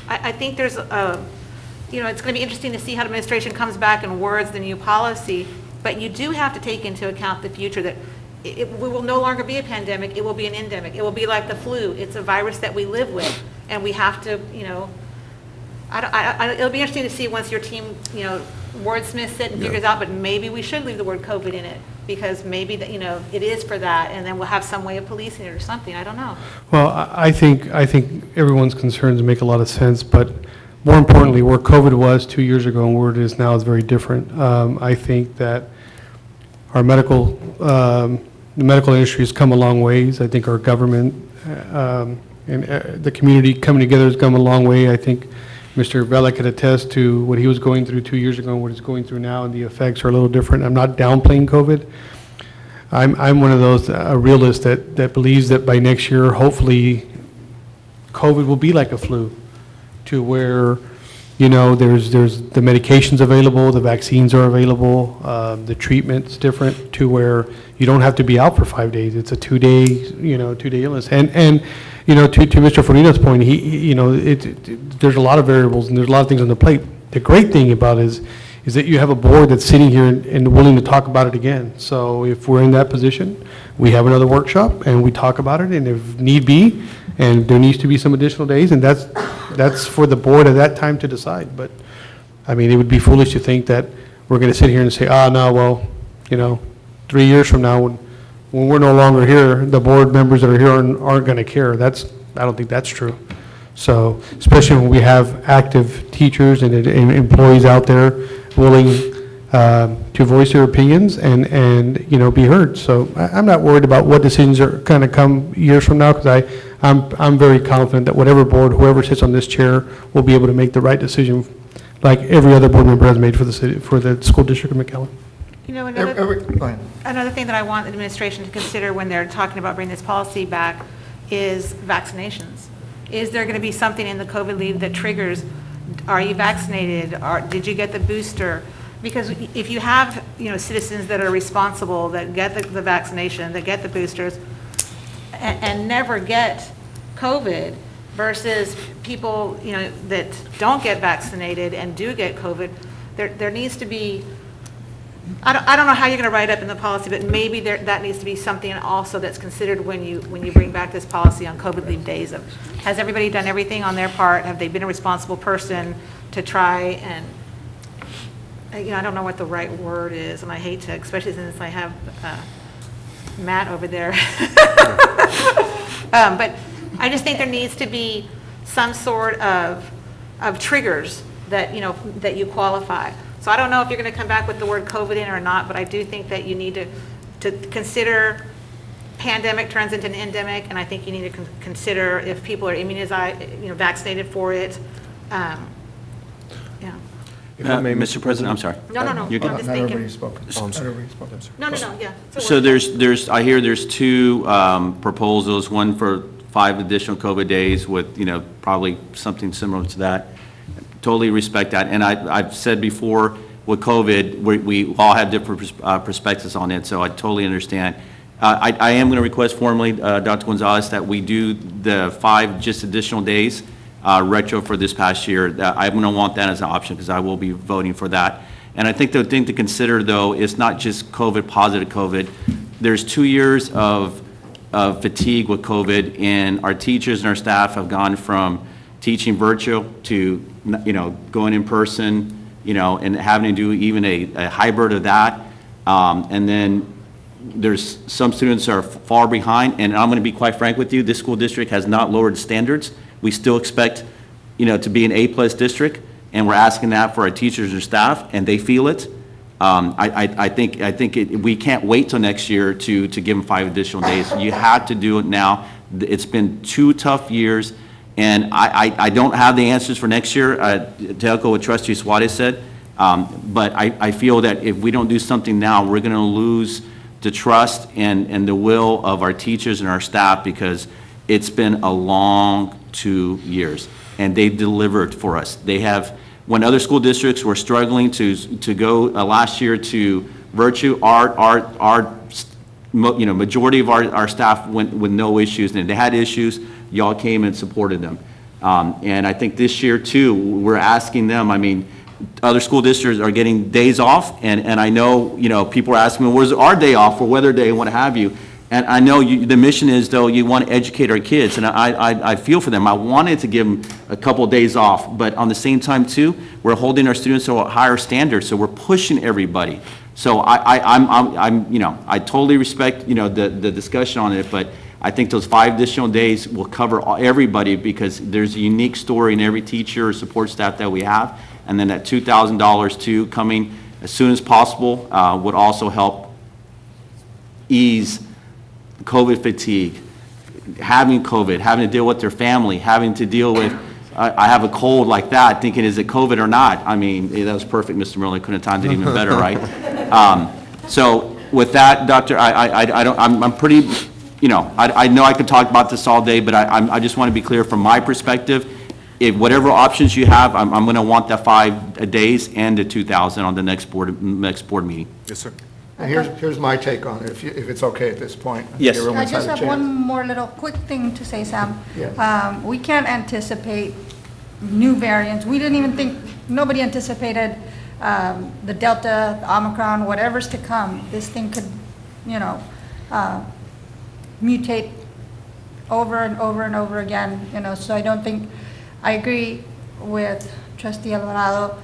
I think there's, you know, it's going to be interesting to see how the administration comes back and words the new policy, but you do have to take into account the future that we will no longer be a pandemic, it will be an endemic. It will be like the flu. It's a virus that we live with, and we have to, you know, it'll be interesting to see once your team, you know, wordsmiths it and figures out, but maybe we should leave the word COVID in it, because maybe that, you know, it is for that, and then we'll have some way of policing it or something. I don't know.
Well, I think everyone's concerns make a lot of sense, but more importantly, where COVID was 2 years ago and where it is now is very different. I think that our the medical industry has come a long ways. I think our government and the community coming together has come a long way. I think Mr. Vela could attest to what he was going through 2 years ago and what he's going through now, and the effects are a little different. I'm not downplaying COVID. I'm one of those, a realist that believes that by next year, hopefully, COVID will be like a flu, to where, you know, there's the medications available, the vaccines are available, the treatment's different, to where you don't have to be out for 5 days. It's a 2-day, you know, 2-day illness. And you know, to Mr. Fornito's point, you know, there's a lot of variables and there's a lot of things on the plate. The great thing about it is that you have a board that's sitting here and willing to talk about it again. So if we're in that position, we have another workshop and we talk about it, and if need be, and there needs to be some additional days, and that's for the board at that time to decide. But, I mean, it would be foolish to think that we're going to sit here and say, no, well, you know, 3 years from now, when we're no longer here, the board members that are here aren't going to care. I don't think that's true. So, especially when we have active teachers and employees out there willing to voice their opinions and you know, be heard. So I'm not worried about what decisions are going to come years from now, because I'm very confident that whatever board, whoever sits on this chair, will be able to make the right decision, like every other board member has made for the city, for the school district of McAllen.
You know,
Go ahead.
another thing that I want the administration to consider when they're talking about bringing this policy back is vaccinations. Is there going to be something in the COVID leave that triggers, Are you vaccinated? Did you get the booster? Because if you have, citizens that are responsible, that get the vaccination, that get the boosters, and never get COVID, versus people, that don't get vaccinated and do get COVID, there needs to be, I don't know how you're going to write up in the policy, but maybe that needs to be something also that's considered when you bring back this policy on COVID leave days. Has everybody done everything on their part? Have they been a responsible person to try and, I don't know what the right word is, and I hate to, especially since I have Matt over there. But I just think there needs to be some sort of triggers that, that you qualify. So I don't know if you're going to come back with the word COVID in or not, but I do think that you need to consider pandemic turns into an endemic, and I think you need to consider if people are immunized, vaccinated for it. Yeah.
Mr. President, I'm sorry.
No,
You're good.
I'm just
Not
thinking.
everybody's spoken.
Oh, I'm sorry.
No, yeah. it's a
So
work.
I hear there's two proposals, one for 5 additional COVID days with, probably something similar to that. Totally respect that. And I've said before, with COVID, we all have different perspectives on it, so I totally understand. I am going to request formally, Dr. Gonzalez, that we do the 5 just additional days retro for this past year. I'm going to want that as an option because I will be voting for that. And I think the thing to consider, though, is not just COVID, positive COVID. There's 2 years of fatigue with COVID, and our teachers and our staff have gone from teaching virtual to, going in person, and having to do even a hybrid of that. And then there's some students are far behind, and I'm going to be quite frank with you, this school district has not lowered standards. We still expect, to be an A+ district, and we're asking that for our teachers and staff, and they feel it. I think we can't wait till next year to give them 5 additional days. You have to do it now. It's been 2 tough years, and I don't have the answers for next year, to echo what Trustee Suarez said, but I feel that if we don't do something now, we're going to lose the trust and the will of our teachers and our staff, because it's been a long 2 years, and they've delivered for us. They have. When other school districts were struggling to go last year to virtue, our majority of our staff went with no issues, and if they had issues, y'all came and supported them. And I think this year too, we're asking them. I mean, other school districts are getting days off, and I know people are asking me, where's our day off for weather day and what have you. And I know the mission is, though, you want to educate our kids, and I feel for them. I wanted to give them a couple of days off, but on the same time, too, we're holding our students to a higher standard, so we're pushing everybody. So I totally respect, the discussion on it, but I think those 5 additional days will cover everybody, because there's a unique story in every teacher or support staff that we have, and then that $2,000, too, coming as soon as possible would also help ease COVID fatigue, having COVID, having to deal with their family, having to deal with, I have a cold like that, thinking, is it COVID or not? I mean, that was perfect, Mr. Miller, couldn't have timed it even better, right? So with that, Doctor, I'm pretty, I know I could talk about this all day, but I just want to be clear from my perspective, if whatever options you have, I'm going to want that 5 days and the 2,000 on the next board meeting.
Yes, sir.
And here's my take on it, if it's okay at this point. I think
Yes.
I
everyone's had
just
a
have
chance.
one more little quick thing to say, Sam.
Yeah.
We can't anticipate new variants. We didn't even think, nobody anticipated the Delta, the Omicron, whatever's to come. This thing could, mutate over and over and over again, so I don't think, I agree with Trustee Alvarado.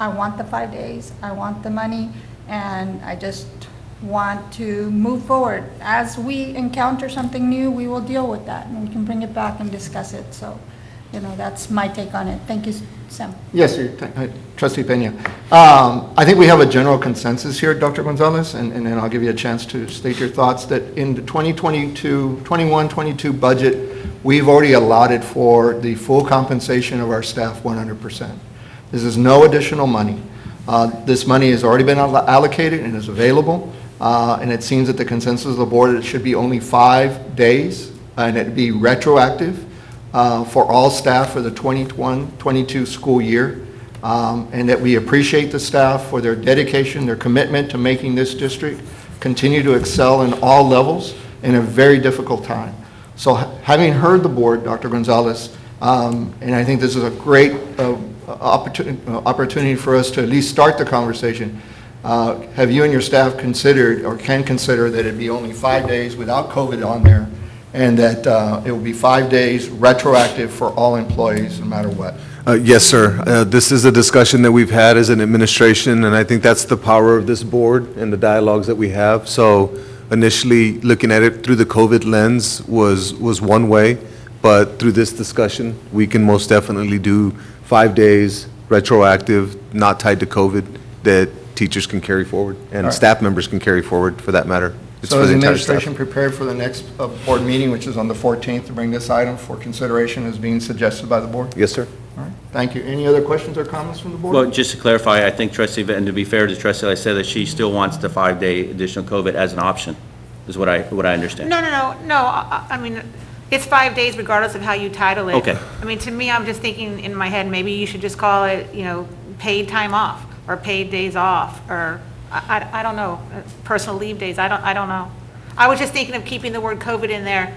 I want the 5 days, I want the money, and I just want to move forward. As we encounter something new, we will deal with that, and we can bring it back and discuss it. So, that's my take on it. Thank you, Sam.
Yes, Trustee Peña. I think we have a general consensus here, Dr. Gonzalez, and then I'll give you a chance to state your thoughts, that in the 21-22 budget, we've already allotted for the full compensation of our staff 100%. This is no additional money. This money has already been allocated and is available, and it seems that the consensus of the board, it should be only 5 days, and it'd be retroactive. for all staff for the 21-22 school year, and that we appreciate the staff for their dedication, their commitment to making this district continue to excel in all levels in a very difficult time. So having heard the board, Dr. Gonzalez, and I think this is a great opportunity for us to at least start the conversation, have you and your staff considered, or can consider, that it'd be only 5 days without COVID on there, and that it will be 5 days retroactive for all employees, no matter what?
Yes, sir. This is a discussion that we've had as an administration, and I think that's the power of this board and the dialogues that we have. So initially, looking at it through the COVID lens was one way, but through this discussion, we can most definitely do 5 days retroactive, not tied to COVID, that teachers can carry forward, and
right.
staff members can carry forward, for that matter. It's
So
for
is
the
the
entire staff.
administration prepared for the next board meeting, which is on the 14th, to bring this item for consideration as being suggested by the board?
Yes, sir.
All right, thank you. Any other questions or comments from the board?
Well, just to clarify, I think trustee, and to be fair to trustee, I said that she still wants the 5-day additional COVID as an option, is what I understand.
No, I mean, it's 5 days regardless of how you title it.
Okay.
I mean, to me, I'm just thinking in my head, maybe you should just call it, paid time off, or paid days off, or, I don't know, personal leave days, I don't know. I was just thinking of keeping the word COVID in there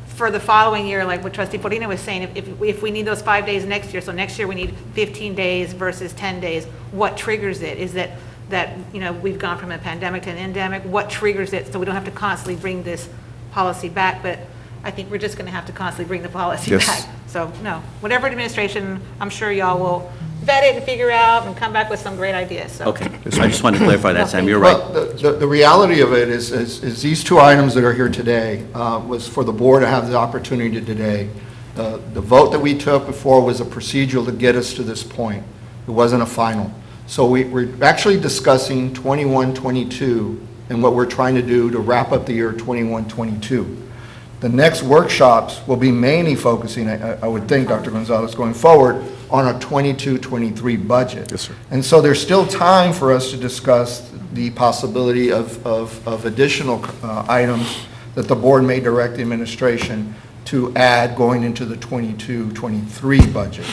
for the following year, like what trustee Forina was saying, if we need those 5 days next year, so next year we need 15 days versus 10 days, what triggers it? Is that we've gone from a pandemic to an endemic? What triggers it, so we don't have to constantly bring this policy back? But I think we're just going to have to constantly bring the policy
Yes.
back. So, no, whatever administration, I'm sure y'all will vet it and figure out and come back with some great ideas, so.
Okay, I just wanted to clarify that, Sam, you're right.
Well, the reality of it is these two items that are here today was for the board to have the opportunity today. The vote that we took before was a procedural to get us to this point. It wasn't a final. So we're actually discussing 21-22 and what we're trying to do to wrap up the year 21-22. The next workshops will be mainly focusing, I would think, Dr. Gonzalez, going forward, on a 22-23 budget.
Yes, sir.
And so there's still time for us to discuss the possibility of additional items that the board may direct the administration to add going into the 22-23 budget.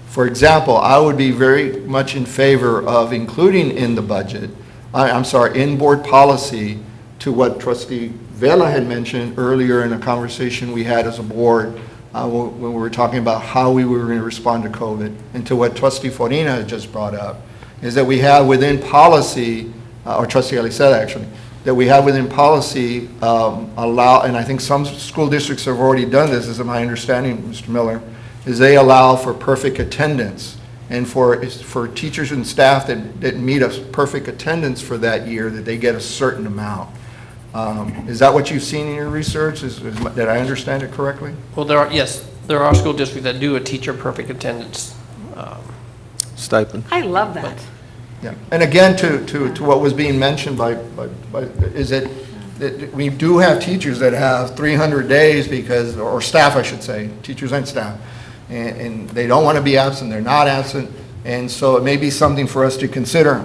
For example, I would be very much in favor of including in the budget, in board policy, to what Trustee Vela had mentioned earlier in a conversation we had as a board when we were talking about how we were going to respond to COVID, and to what Trustee Forina had just brought up, is that we have within policy, or Trustee Aliceta actually, that we have within policy allow, and I think some school districts have already done this, is my understanding, Mr. Miller, is they allow for perfect attendance. And for teachers and staff that meet a perfect attendance for that year, that they get a certain amount. Is that what you've seen in your research? Did I understand it correctly?
Well, there are school districts that do a teacher perfect attendance.
Stipend.
I love that.
Yeah. And again, to what was being mentioned is that we do have teachers that have 300 days because, or staff, I should say, teachers and staff, and they don't want to be absent, they're not absent, and so it may be something for us to consider.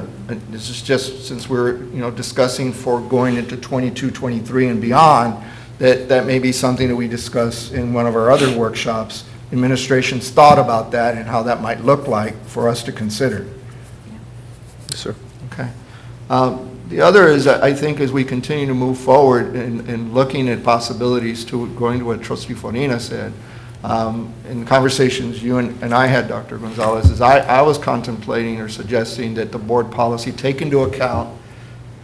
This is just, since we're, discussing for going into 22-23 and beyond, that may be something that we discuss in one of our other workshops. Administration's thought about that and how that might look like for us to consider.
Yes, sir.
Okay. The other is, I think, as we continue to move forward in looking at possibilities, to going to what Trustee Forina said, in conversations you and I had, Dr. Gonzalez, is I was contemplating or suggesting that the board policy take into account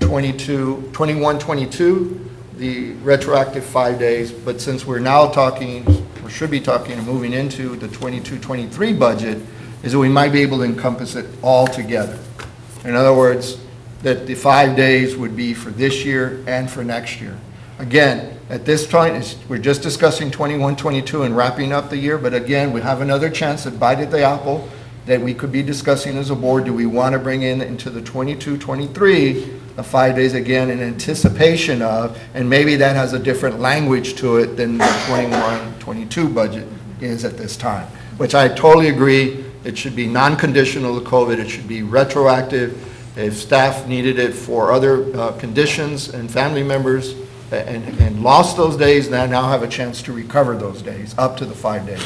21-22, the retroactive 5 days, but since we're now talking, or should be talking and moving into the 22-23 budget, is that we might be able to encompass it all together. In other words, that the 5 days would be for this year and for next year. Again, at this point, we're just discussing 21-22 and wrapping up the year, but again, we have another chance at bite at the apple that we could be discussing as a board. Do we want to bring into the 22-23 the 5 days again in anticipation of, and maybe that has a different language to it than the 21-22 budget is at this time, which I totally agree. It should be non-conditional to COVID. It should be retroactive. If staff needed it for other conditions and family members, and lost those days, now have a chance to recover those days, up to the 5 days.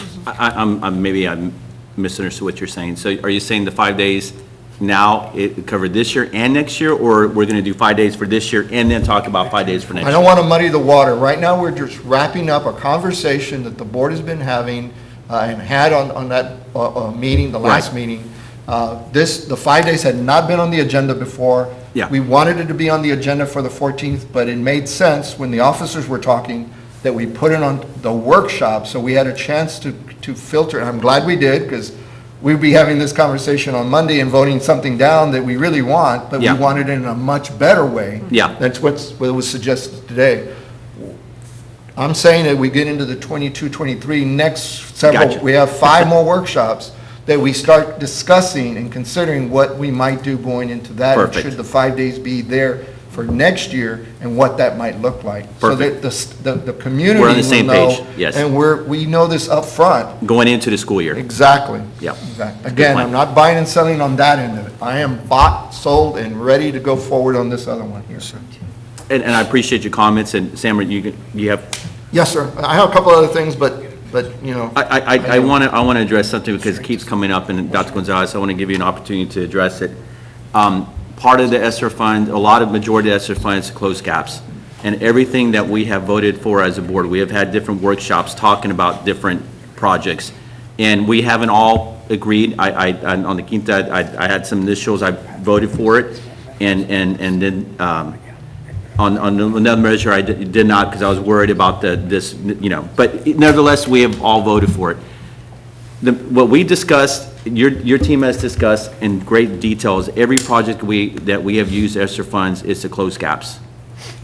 Maybe I misunderstood what you're saying. So are you saying the 5 days now, it covered this year and next year, or we're going to do 5 days for this year and then talk about 5 days for next
I
year?
don't want to muddy the water. Right now, we're just wrapping up a conversation that the board has been having and had on that meeting, the last
Right.
meeting. The 5 days had not been on the agenda before.
Yeah.
We wanted it to be on the agenda for the 14th, but it made sense when the officers were talking that we put it on the workshop, so we had a chance to filter. And I'm glad we did, because we'd be having this conversation on Monday and voting something down that we really want, but we
Yeah.
wanted it in a much better way.
Yeah.
That's what was suggested today. I'm saying that we get into the 22, 23, next several,
Gotcha.
we have 5 more workshops that we start discussing and considering what we might do going into that. and
Perfect.
Should the 5 days be there for next year and what that might look like.
Perfect.
So that the community
We're on the same
will know,
page, yes.
And we know this up front.
Going into the school year.
Exactly.
Yeah.
Exactly.
Good
Again,
point.
I'm not buying and selling on that end of it. I am bought, sold, and ready to go forward on this other one here.
And I appreciate your comments, and Sam, you have,
Yes, sir. I have a couple other things, but, you know.
I want to address something because it keeps coming up, and Dr. Gonzalez, I want to give you an opportunity to address it. Part of the ESSER fund, majority of ESSER funds close gaps. And everything that we have voted for as a board, we have had different workshops talking about different projects. And we haven't all agreed. On the Quinta, I had some initials, I voted for it. And then, on another measure, I did not, because I was worried about this, but nevertheless, we have all voted for it. What we discussed, your team has discussed in great details, every project that we have used ESSER funds is to close gaps.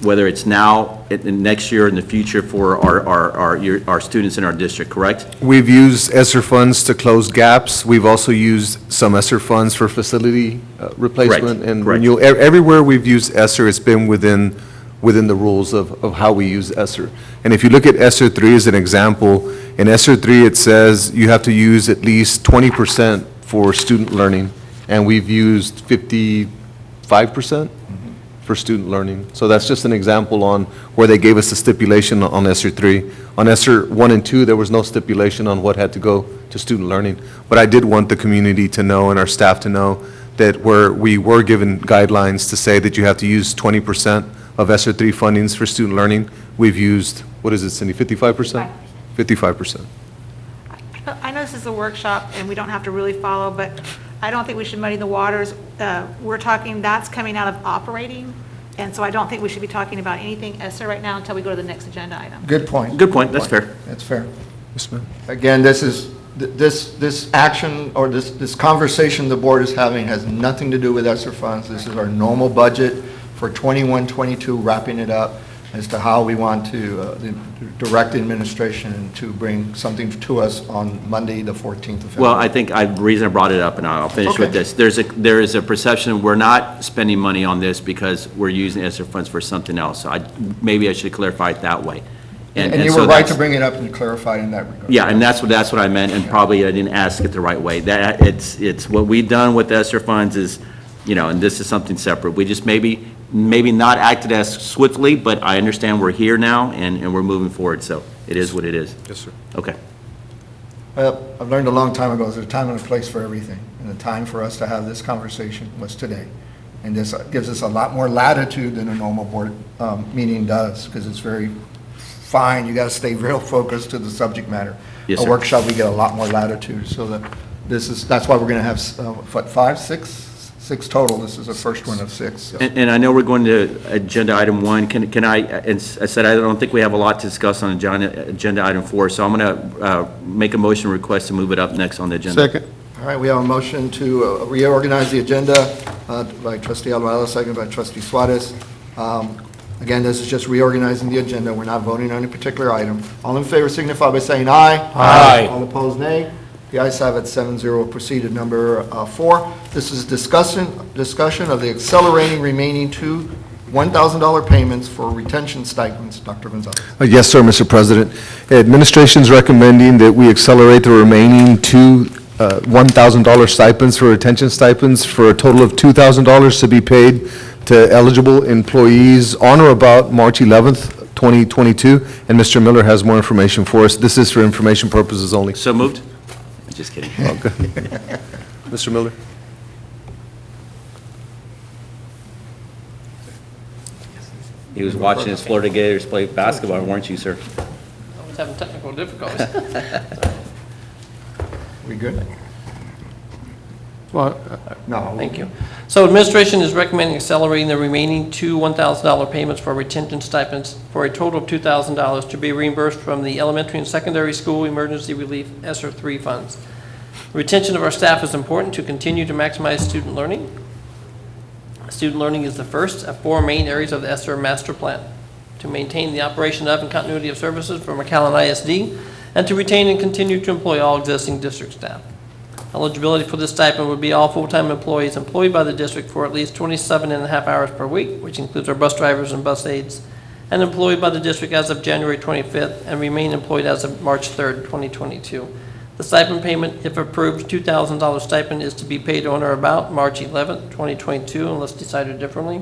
Whether it's now, next year, in the future for our students in our district, correct?
We've used ESSER funds to close gaps. We've also used some ESSER funds for facility replacement and
correct.
renewal. Everywhere we've used ESSER, it's been within the rules of how we use ESSER. And if you look at ESSER 3 as an example, in ESSER 3, it says you have to use at least 20% for student learning, and we've used 55% for student learning. So that's just an example on where they gave us a stipulation on ESSER 3. On ESSER 1 and 2, there was no stipulation on what had to go to student learning. But I did want the community to know and our staff to know that we were given guidelines to say that you have to use 20% of ESSER 3 fundings for student learning. We've used, what is it, Cindy, 55%? 55%.
I know this is a workshop and we don't have to really follow, but I don't think we should muddy the waters. We're talking, that's coming out of operating, and so I don't think we should be talking about anything ESSER right now until we go to the next agenda item.
Good point.
Good point, that's fair.
That's fair.
Yes, ma'am.
Again, this action or this conversation the board is having has nothing to do with ESSER funds. This is our normal budget for 21, 22, wrapping it up as to how we want to direct the administration to bring something to us on Monday, the 14th of February.
Well, I think the reason I brought it up, and I'll finish with
Okay.
this, there is a perception we're not spending money on this because we're using ESSER funds for something else. So maybe I should clarify it that way.
And you
so
were right
that's-
to bring it up and clarify in that regard.
Yeah, and that's what I meant, and probably I didn't ask it the right way. It's what we've done with ESSER funds is, and this is something separate. We just maybe not acted as swiftly, but I understand we're here now, and we're moving forward, so it is what it is.
Yes, sir.
Okay.
Well, I've learned a long time ago, there's a time and a place for everything, and the time for us to have this conversation was today. And this gives us a lot more latitude than a normal board meeting does, because it's very fine, you got to stay real focused to the subject matter.
Yes,
A
sir.
workshop, we get a lot more latitude, so that's why we're going to have, what, 5, 6 total, this is the first one of 6. so.
And I know we're going to agenda item 1. Can I, and I said I don't think we have a lot to discuss on agenda item 4, so I'm going to make a motion request to move it up next on the agenda.
Second.
All right, we have a motion to reorganize the agenda by trustee Alvarado, second by trustee Suarez. Again, this is just reorganizing the agenda. We're not voting on any particular item. All in favor signify by saying aye.
Aye.
All opposed, nay. The ayes have it, 7-0. Proceed to number 4. This is discussion of the accelerating remaining two $1,000 payments for retention stipends. Dr. Gonzalez.
Yes, sir, Mr. President. Administration's recommending that we accelerate the remaining two $1,000 stipends for retention stipends for a total of $2,000 to be paid to eligible employees on or about March 11th, 2022, and Mr. Miller has more information for us. This is for information purposes only.
So moved? Just kidding.
Okay. Mr. Miller?
He was watching his Florida Gators play basketball, weren't you, sir?
I was having technical difficulties.
We good?
Well,
No.
Thank you. So administration is recommending accelerating the remaining two $1,000 payments for retention stipends for a total of $2,000 to be reimbursed from the elementary and secondary school emergency relief ESSER 3 funds. Retention of our staff is important to continue to maximize student learning. Student learning is the first of four main areas of the ESSER master plan: to maintain the operation of and continuity of services for McAllen ISD, and to retain and continue to employ all existing district staff. Eligibility for this stipend would be all full-time employees employed by the district for at least 27.5 hours per week, which includes our bus drivers and bus aides, and employed by the district as of January 25th and remain employed as of March 3rd, 2022. The stipend payment, if approved, $2,000 stipend is to be paid on or about March 11th, 2022, unless decided differently.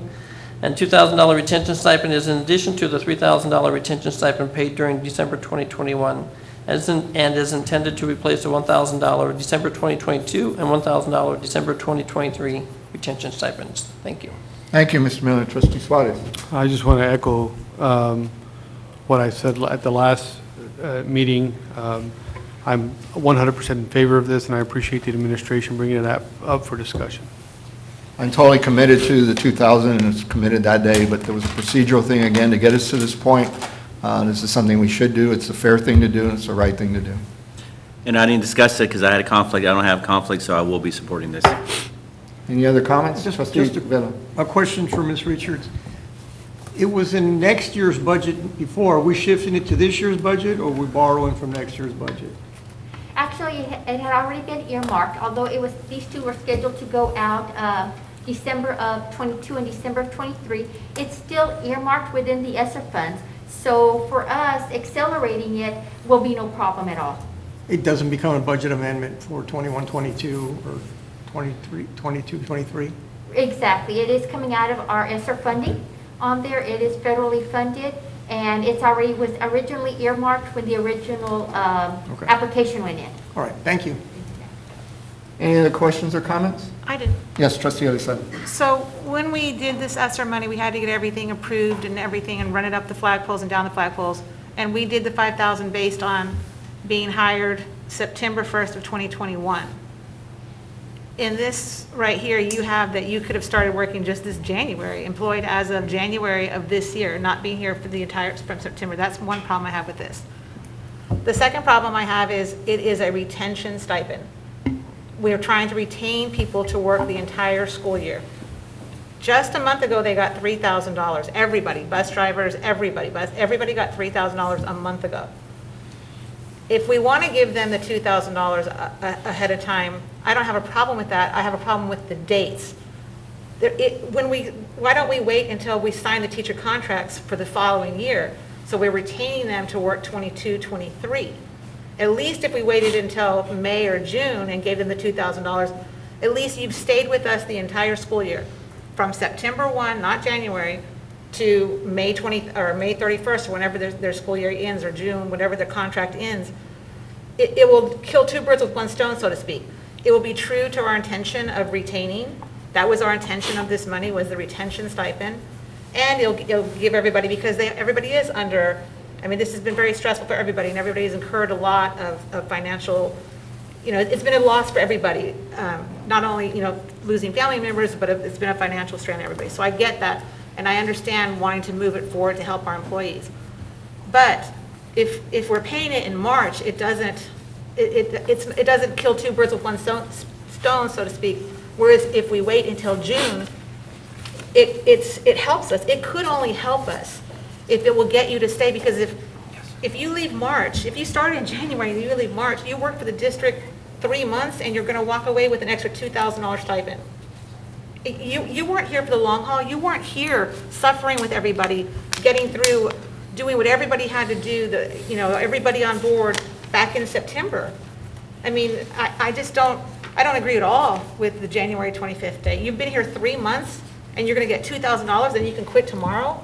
And $2,000 retention stipend is in addition to the $3,000 retention stipend paid during December 2021, and is intended to replace the $1,000 December 2022 and $1,000 December 2023 retention stipends. Thank you.
Thank you, Mr. Miller. Trustee Suarez.
I just want to echo what I said at the last meeting. I'm 100% in favor of this, and I appreciate the administration bringing it up for discussion.
I'm totally committed to the 2,000, and it's committed that day, but there was a procedural thing, again, to get us to this point. This is something we should do. It's the fair thing to do, and it's the right thing to do.
And I didn't discuss it because I had a conflict. I don't have conflict, so I will be supporting this.
Any other comments?
Just
Trustee Vela.
a question for Ms. Richards. It was in next year's budget before. Are we shifting it to this year's budget, or are we borrowing from next year's budget?
Actually, it had already been earmarked, although these two were scheduled to go out December of 22 and December of 23. It's still earmarked within the ESSER funds. So for us, accelerating it will be no problem at all.
It doesn't become a budget amendment for 21, 22, or 23, 22, 23?
Exactly. It is coming out of our ESSER funding on there. It is federally funded, and it's already was originally earmarked when the original application went in.
All right, thank you.
Any other questions or comments?
I did.
Yes, Trustee Eliseo.
So when we did this ESSER money, we had to get everything approved and everything and run it up the flagpoles and down the flagpoles. And we did the 5,000 based on being hired September 1st of 2021. In this right here, you have that you could have started working just this January, employed as of January of this year, not being here for the entire, from September. That's one problem I have with this. The second problem I have is it is a retention stipend. We are trying to retain people to work the entire school year. Just a month ago, they got $3,000. Everybody, bus drivers, everybody got $3,000 a month ago. If we want to give them the $2,000 ahead of time, I don't have a problem with that. I have a problem with the dates. Why don't we wait until we sign the teacher contracts for the following year? So we're retaining them to work 22, 23. At least if we waited until May or June and gave them the $2,000, at least you've stayed with us the entire school year. From September 1, not January, to May 20, or May 31st, or whenever their school year ends, or June, whenever their contract ends. It will kill two birds with one stone, so to speak. It will be true to our intention of retaining. That was our intention of this money, was the retention stipend. And it'll give everybody, because everybody is under, I mean, this has been very stressful for everybody, and everybody has incurred a lot of financial, it's been a loss for everybody. Not only, losing family members, but it's been a financial strain on everybody. So I get that, and I understand wanting to move it forward to help our employees. But if we're paying it in March, it doesn't kill two birds with one stone, so to speak. Whereas if we wait until June, it helps us. It could only help us if it will get you to stay, because if you leave March, if you started in January and you leave March, you work for the district 3 months and you're going to walk away with an extra $2,000 stipend. You weren't here for the long haul. You weren't here suffering with everybody, getting through, doing what everybody had to do, everybody on board back in September. I mean, I don't agree at all with the January 25th date. You've been here 3 months and you're going to get $2,000 and you can quit tomorrow?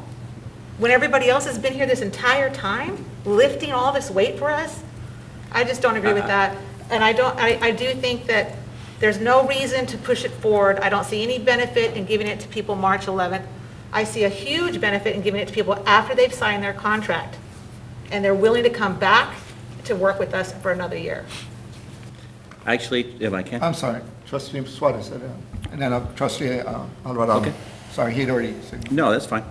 when everybody else has been here this entire time, lifting all this weight for us? I just don't agree with that. And I do think that there's no reason to push it forward. I don't see any benefit in giving it to people March 11th. I see a huge benefit in giving it to people after they've signed their contract and they're willing to come back to work with us for another year.
Actually, if I can.
I'm sorry, trustee Suarez, and then trustee Alvarado.
Okay.
Sorry, he'd already said.
No, that's fine.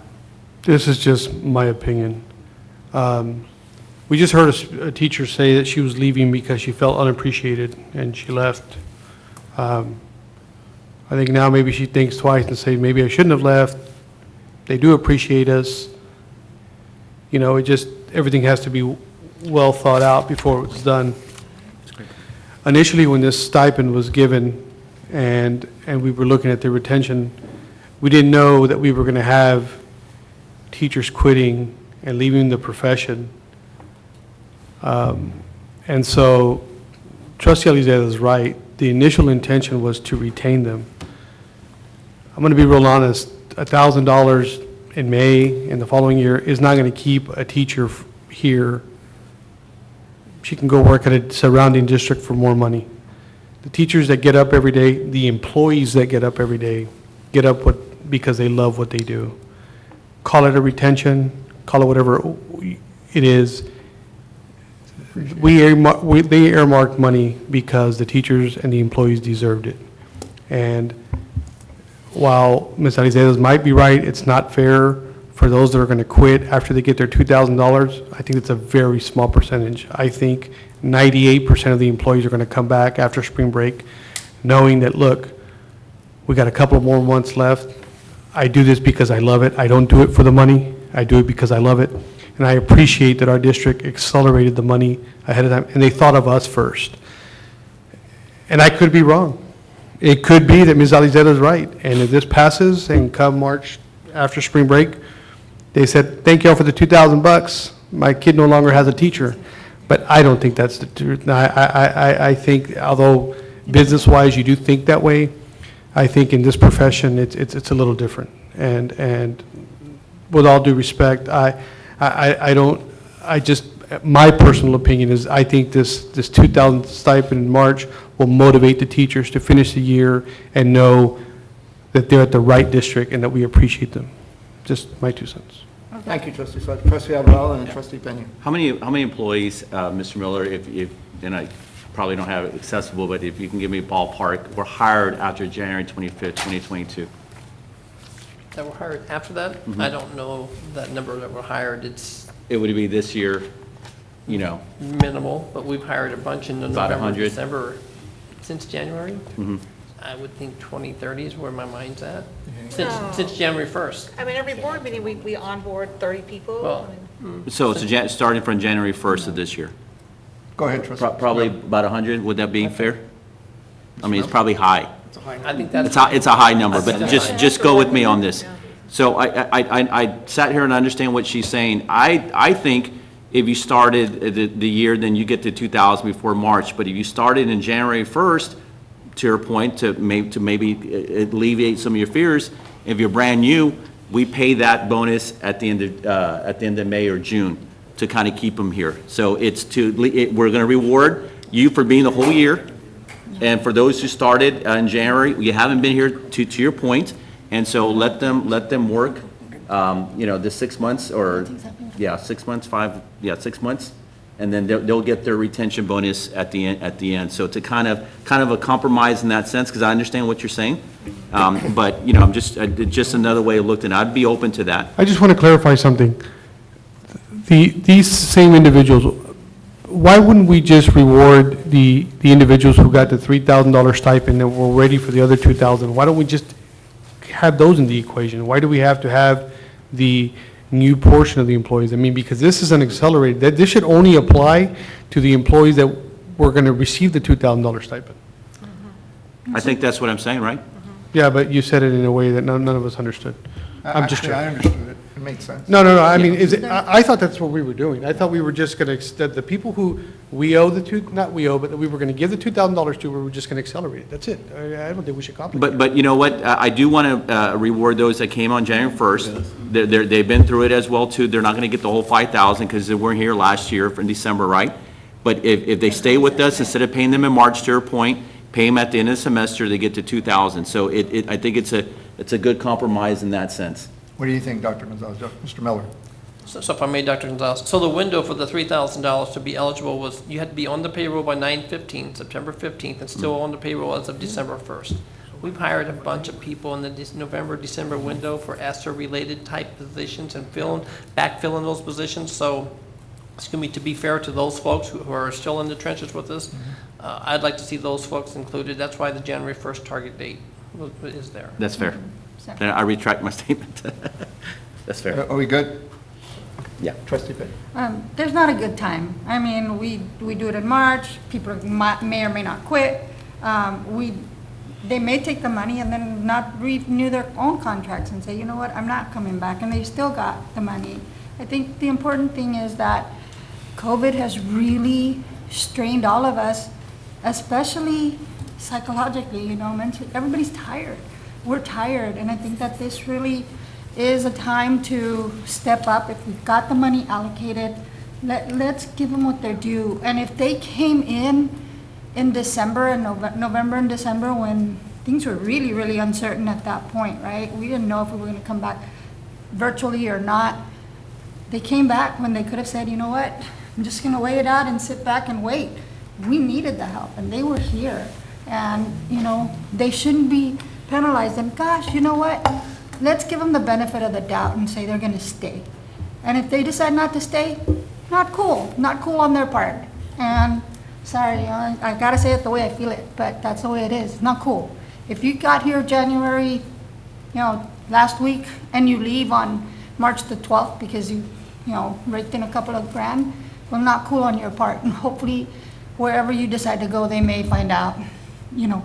This is just my opinion. We just heard a teacher say that she was leaving because she felt unappreciated, and she left. I think now maybe she thinks twice and say, maybe I shouldn't have left. They do appreciate us. You know, it just, everything has to be well thought out before it's done. Initially, when this stipend was given and we were looking at the retention, we didn't know that we were going to have teachers quitting and leaving the profession. And so Trustee Alizada is right. The initial intention was to retain them. I'm going to be real honest, $1,000 in May and the following year is not going to keep a teacher here. She can go work at a surrounding district for more money. The teachers that get up every day, the employees that get up every day, get up because they love what they do. Call it a retention, call it whatever it is. They earmarked money because the teachers and the employees deserved it. And while Ms. Alizada might be right, it's not fair for those that are going to quit after they get their $2,000. I think it's a very small percentage. I think 98% of the employees are going to come back after spring break knowing that, look, we got a couple more months left. I do this because I love it. I don't do it for the money. I do it because I love it. And I appreciate that our district accelerated the money ahead of time, and they thought of us first. And I could be wrong. It could be that Ms. Alizada is right, and if this passes and come March after spring break, they said, thank y'all for the $2,000. My kid no longer has a teacher. But I don't think that's the truth. I think, although business-wise you do think that way, I think in this profession it's a little different. And with all due respect, my personal opinion is I think this $2,000 stipend in March will motivate the teachers to finish the year and know that they're at the right district and that we appreciate them. Just my 2 cents.
Thank you, trustee Suarez. Trustee Alvarado and trustee Peña.
How many employees, Mr. Miller, if and I probably don't have it accessible, but if you can give me a ballpark, were hired after January 25th, 2022?
That were hired after that? I don't know that number that were hired.
It would be this year, you know.
Minimal, but we've hired a bunch in
About
November,
100.
December, since January. I would think 20, 30 is where my mind's at, since January 1st.
I mean, every board meeting, we onboard 30 people.
Well,
So it's starting from January 1st of this year?
Go ahead, trustee.
Probably about 100, would that be fair? I mean, it's probably high.
I think that's.
It's a high number, but just go with me on this. So I sat here and I understand what she's saying. I think if you started the year, then you get to 2,000 before March. But if you started in January 1st, to your point, to maybe alleviate some of your fears, if you're brand new, we pay that bonus at the end of May or June to kind of keep them here. So we're going to reward you for being the whole year. And for those who started in January, you haven't been here to your point. And so let them work, the 6 months or, 6 months, 6 months. And then they'll get their retention bonus at the end. So to kind of a compromise in that sense, because I understand what you're saying. But, I'm just another way of looking. I'd be open to that.
I just want to clarify something. These same individuals, why wouldn't we just reward the individuals who got the $3,000 stipend and were ready for the other $2,000? Why don't we just have those in the equation? Why do we have to have the new portion of the employees? I mean, because this is an accelerated, this should only apply to the employees that were going to receive the $2,000 stipend.
I think that's what I'm saying, right?
Yeah, but you said it in a way that none of us understood. I'm just
Actually, I
joking.
understood it. It makes sense.
No, I mean, I thought that's what we were doing. I thought we were just going to, that the people who we owe not we owe, but that we were going to give the $2,000 to, we were just going to accelerate it. That's it. I don't think we should complicate it.
But you know what? I do want to reward those that came on January 1st. They've been through it as well, too. They're not going to get the whole 5,000 because they weren't here last year in December, right? But if they stay with us, instead of paying them in March, to your point, pay them at the end of the semester, they get to 2,000. So I think it's a good compromise in that sense.
What do you think, Dr. Gonzalez? Mr. Miller?
So if I may, Dr. Gonzalez, so the window for the $3,000 to be eligible was, you had to be on the payroll by 9/15, September 15th, and still on the payroll as of December 1st. We've hired a bunch of people in the November, December window for ESSER-related type positions and backfilling those positions, so it's going to be fair to those folks who are still in the trenches with us. I'd like to see those folks included. That's why the January 1st target date is there.
That's fair. And I retract my statement. That's fair.
Are we good?
Yeah.
Trustee Pitt?
There's not a good time. I mean, we do it in March, people may or may not quit. They may take the money and then not renew their own contracts and say, you know what, I'm not coming back, and they've still got the money. I think the important thing is that COVID has really strained all of us, especially psychologically, mentally. Everybody's tired. We're tired, and I think that this really is a time to step up. If we've got the money allocated, let's give them what they're due. And if they came in December and November and December, when things were really, really uncertain at that point, right? We didn't know if we were going to come back virtually or not. They came back when they could have said, you know what, I'm just going to wait it out and sit back and wait. We needed the help, and they were here. And, they shouldn't be penalized. And gosh, you know what? Let's give them the benefit of the doubt and say they're going to stay. And if they decide not to stay, not cool on their part. And sorry, I got to say it the way I feel it, but that's the way it is. It's not cool. If you got here January, last week, and you leave on March the 12th because you raked in a couple of grand, well, not cool on your part. And hopefully, wherever you decide to go, they may find out.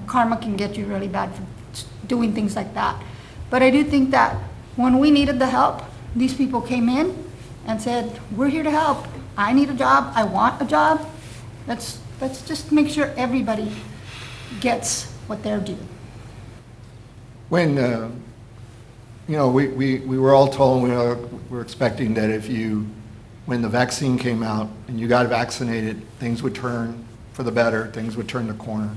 Karma can get you really bad for doing things like that. But I do think that when we needed the help, these people came in and said, we're here to help. I need a job. I want a job. Let's just make sure everybody gets what they're due.
When, we were all told, we were expecting that when the vaccine came out and you got vaccinated, things would turn for the better, things would turn the corner.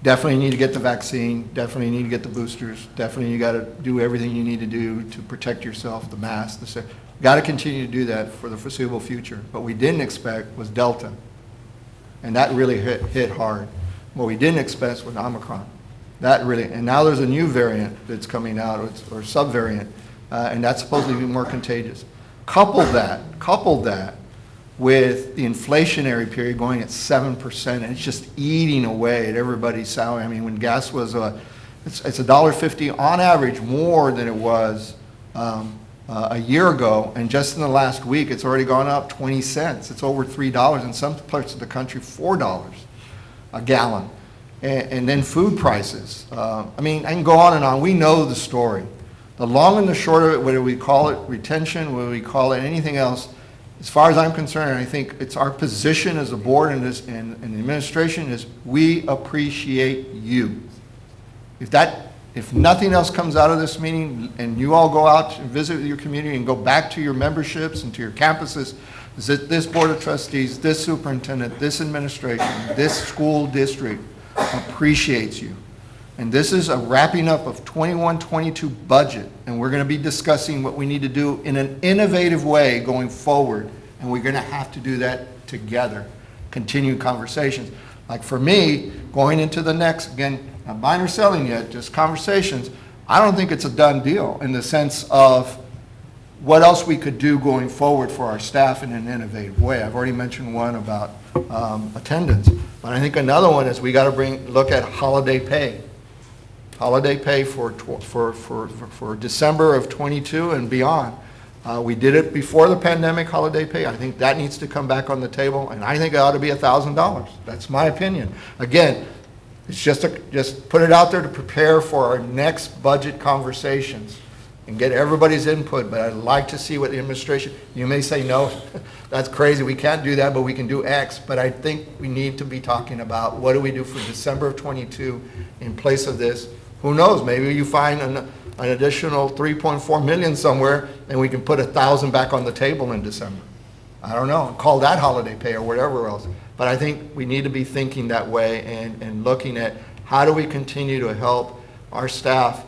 Definitely need to get the vaccine, definitely need to get the boosters, definitely you got to do everything you need to do to protect yourself, the mask, got to continue to do that for the foreseeable future. What we didn't expect was Delta, and that really hit hard. What we didn't expect was Omicron. And now there's a new variant that's coming out, or subvariant, and that's supposed to be more contagious. Couple that with the inflationary period going at 7%, and it's just eating away at everybody's salary. I mean, when gas was, it's $1.50 on average more than it was a year ago, and just in the last week, it's already gone up 20 cents. It's over $3, in some parts of the country, $4 a gallon. And then food prices. I can go on and on. We know the story. The long and the short of it, whether we call it retention, whether we call it anything else, as far as I'm concerned, I think it's our position as a board and the administration is we appreciate you. If nothing else comes out of this meeting and you all go out and visit your community and go back to your memberships and to your campuses, is that this board of trustees, this superintendent, this administration, this school district appreciates you. And this is a wrapping up of 21-22 budget, and we're going to be discussing what we need to do in an innovative way going forward, and we're going to have to do that together, continue conversations. Like for me, going into the next, again, not buying or selling yet, just conversations, I don't think it's a done deal in the sense of what else we could do going forward for our staff in an innovative way. I've already mentioned one about attendance, but I think another one is we got to look at holiday pay. Holiday pay for December of 22 and beyond. We did it before the pandemic, holiday pay. I think that needs to come back on the table, and I think it ought to be $1,000. That's my opinion. Again, it's just put it out there to prepare for our next budget conversations. and get everybody's input, but I'd like to see what the administration, you may say, no, that's crazy, we can't do that, but we can do X, but I think we need to be talking about what do we do for December of '22 in place of this. Who knows, maybe you find an additional 3.4 million somewhere, and we can put 1,000 back on the table in December. I don't know, call that holiday pay or whatever else. But I think we need to be thinking that way and looking at how do we continue to help our staff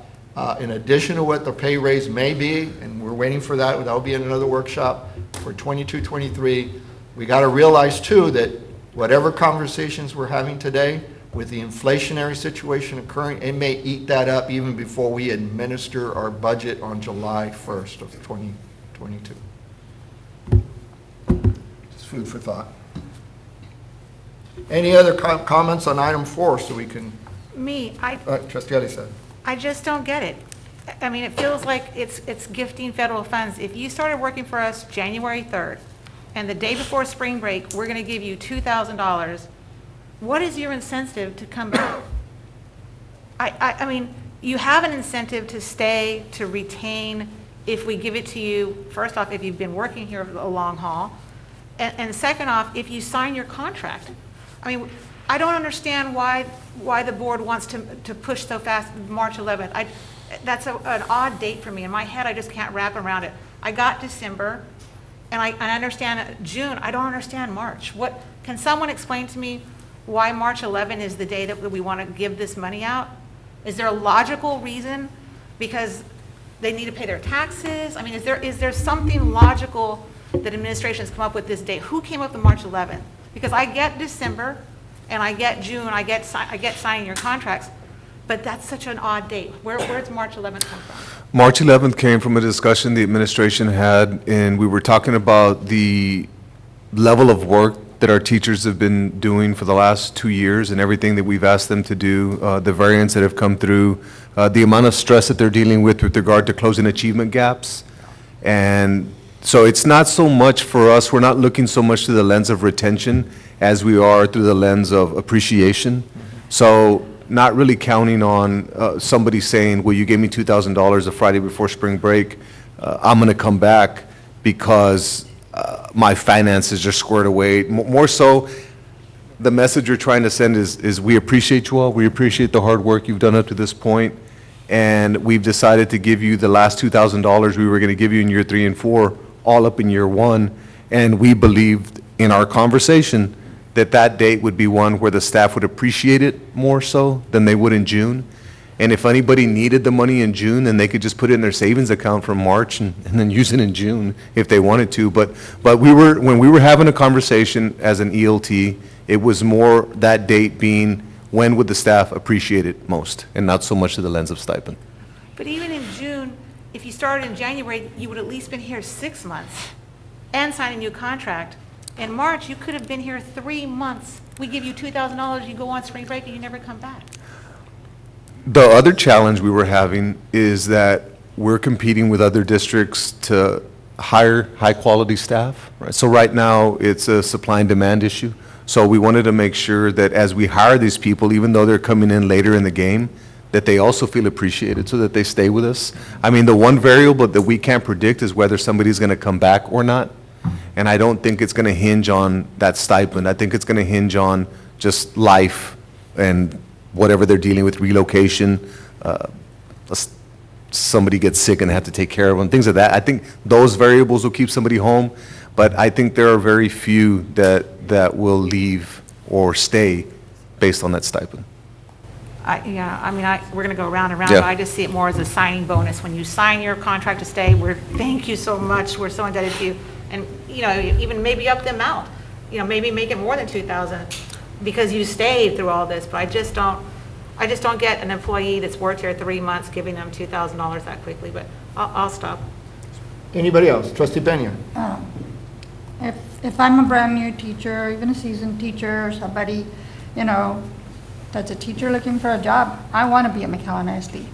in addition to what the pay raise may be, and we're waiting for that, that'll be in another workshop for 22, 23. We got to realize too that whatever conversations we're having today, with the inflationary situation occurring, it may eat that up even before we administer our budget on July 1st of 2022. Just food for thought. Any other comments on item 4 so we can, Trustee Elisa?
I just don't get it. I mean, it feels like it's gifting federal funds. If you started working for us January 3rd, and the day before spring break, we're going to give you $2,000, what is your incentive to come back? I mean, you have an incentive to stay, to retain, if we give it to you, first off, if you've been working here for a long haul, and second off, if you sign your contract. I mean, I don't understand why the board wants to push so fast March 11th. That's an odd date for me. In my head, I just can't wrap around it. I got December, and I understand June. I don't understand March. Can someone explain to me why March 11 is the day that we want to give this money out? Is there a logical reason? Because they need to pay their taxes? I mean, is there something logical that administration has come up with this date? Who came up with March 11th? Because I get December, and I get June, I get signing your contracts, but that's such an odd date. Where's March 11th come from?
March 11th came from a discussion the administration had, and we were talking about the level of work that our teachers have been doing for the last 2 years and everything that we've asked them to do, the variants that have come through, the amount of stress that they're dealing with regard to closing achievement gaps. And so it's not so much for us, we're not looking so much through the lens of retention as we are through the lens of appreciation. So not really counting on somebody saying, well, you gave me $2,000 the Friday before spring break, I'm going to come back because my finances are squared away. More so, the message you're trying to send is we appreciate you all, we appreciate the hard work you've done up to this point, and we've decided to give you the last $2,000 we were going to give you in year 3 and 4, all up in year 1, and we believed in our conversation that date would be one where the staff would appreciate it more so than they would in June. And if anybody needed the money in June, then they could just put it in their savings account from March and then use it in June if they wanted to. But when we were having a conversation as an ELT, it was more that date being when would the staff appreciate it most, and not so much through the lens of stipend.
But even in June, if you started in January, you would at least been here 6 months and signed a new contract. In March, you could have been here 3 months. We give you $2,000, you go on spring break, and you never come back.
The other challenge we were having is that we're competing with other districts to hire high-quality staff. Right? So right now, it's a supply and demand issue. So we wanted to make sure that as we hire these people, even though they're coming in later in the game, that they also feel appreciated so that they stay with us. I mean, the one variable that we can't predict is whether somebody's going to come back or not. And I don't think it's going to hinge on that stipend. I think it's going to hinge on just life and whatever they're dealing with, relocation, somebody gets sick and they have to take care of them, things like that. I think those variables will keep somebody home, but I think there are very few that will leave or stay based on that stipend.
We're going to go round and round,
Yeah.
but I just see it more as a signing bonus. When you sign your contract to stay, thank you so much, we're so indebted to you. And, even maybe up the amount, maybe make it more than 2,000 because you stayed through all this. But I just don't get an employee that's worked here 3 months giving them $2,000 that quickly, but I'll stop.
Anybody else? Trustee Peña?
If I'm a brand-new teacher, or even a seasoned teacher, or somebody, that's a teacher looking for a job, I want to be at McAllen ISD.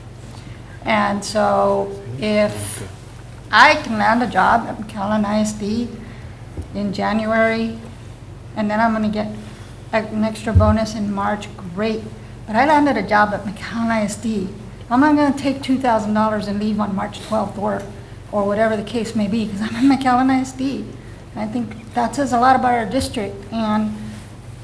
And so if I can land a job at McAllen ISD in January, and then I'm going to get an extra bonus in March, great. But I landed a job at McAllen ISD I'm not gonna take $2,000 and leave on March 12th or whatever the case may be, because I'm in McAllen ISD. I think that says a lot about our district, and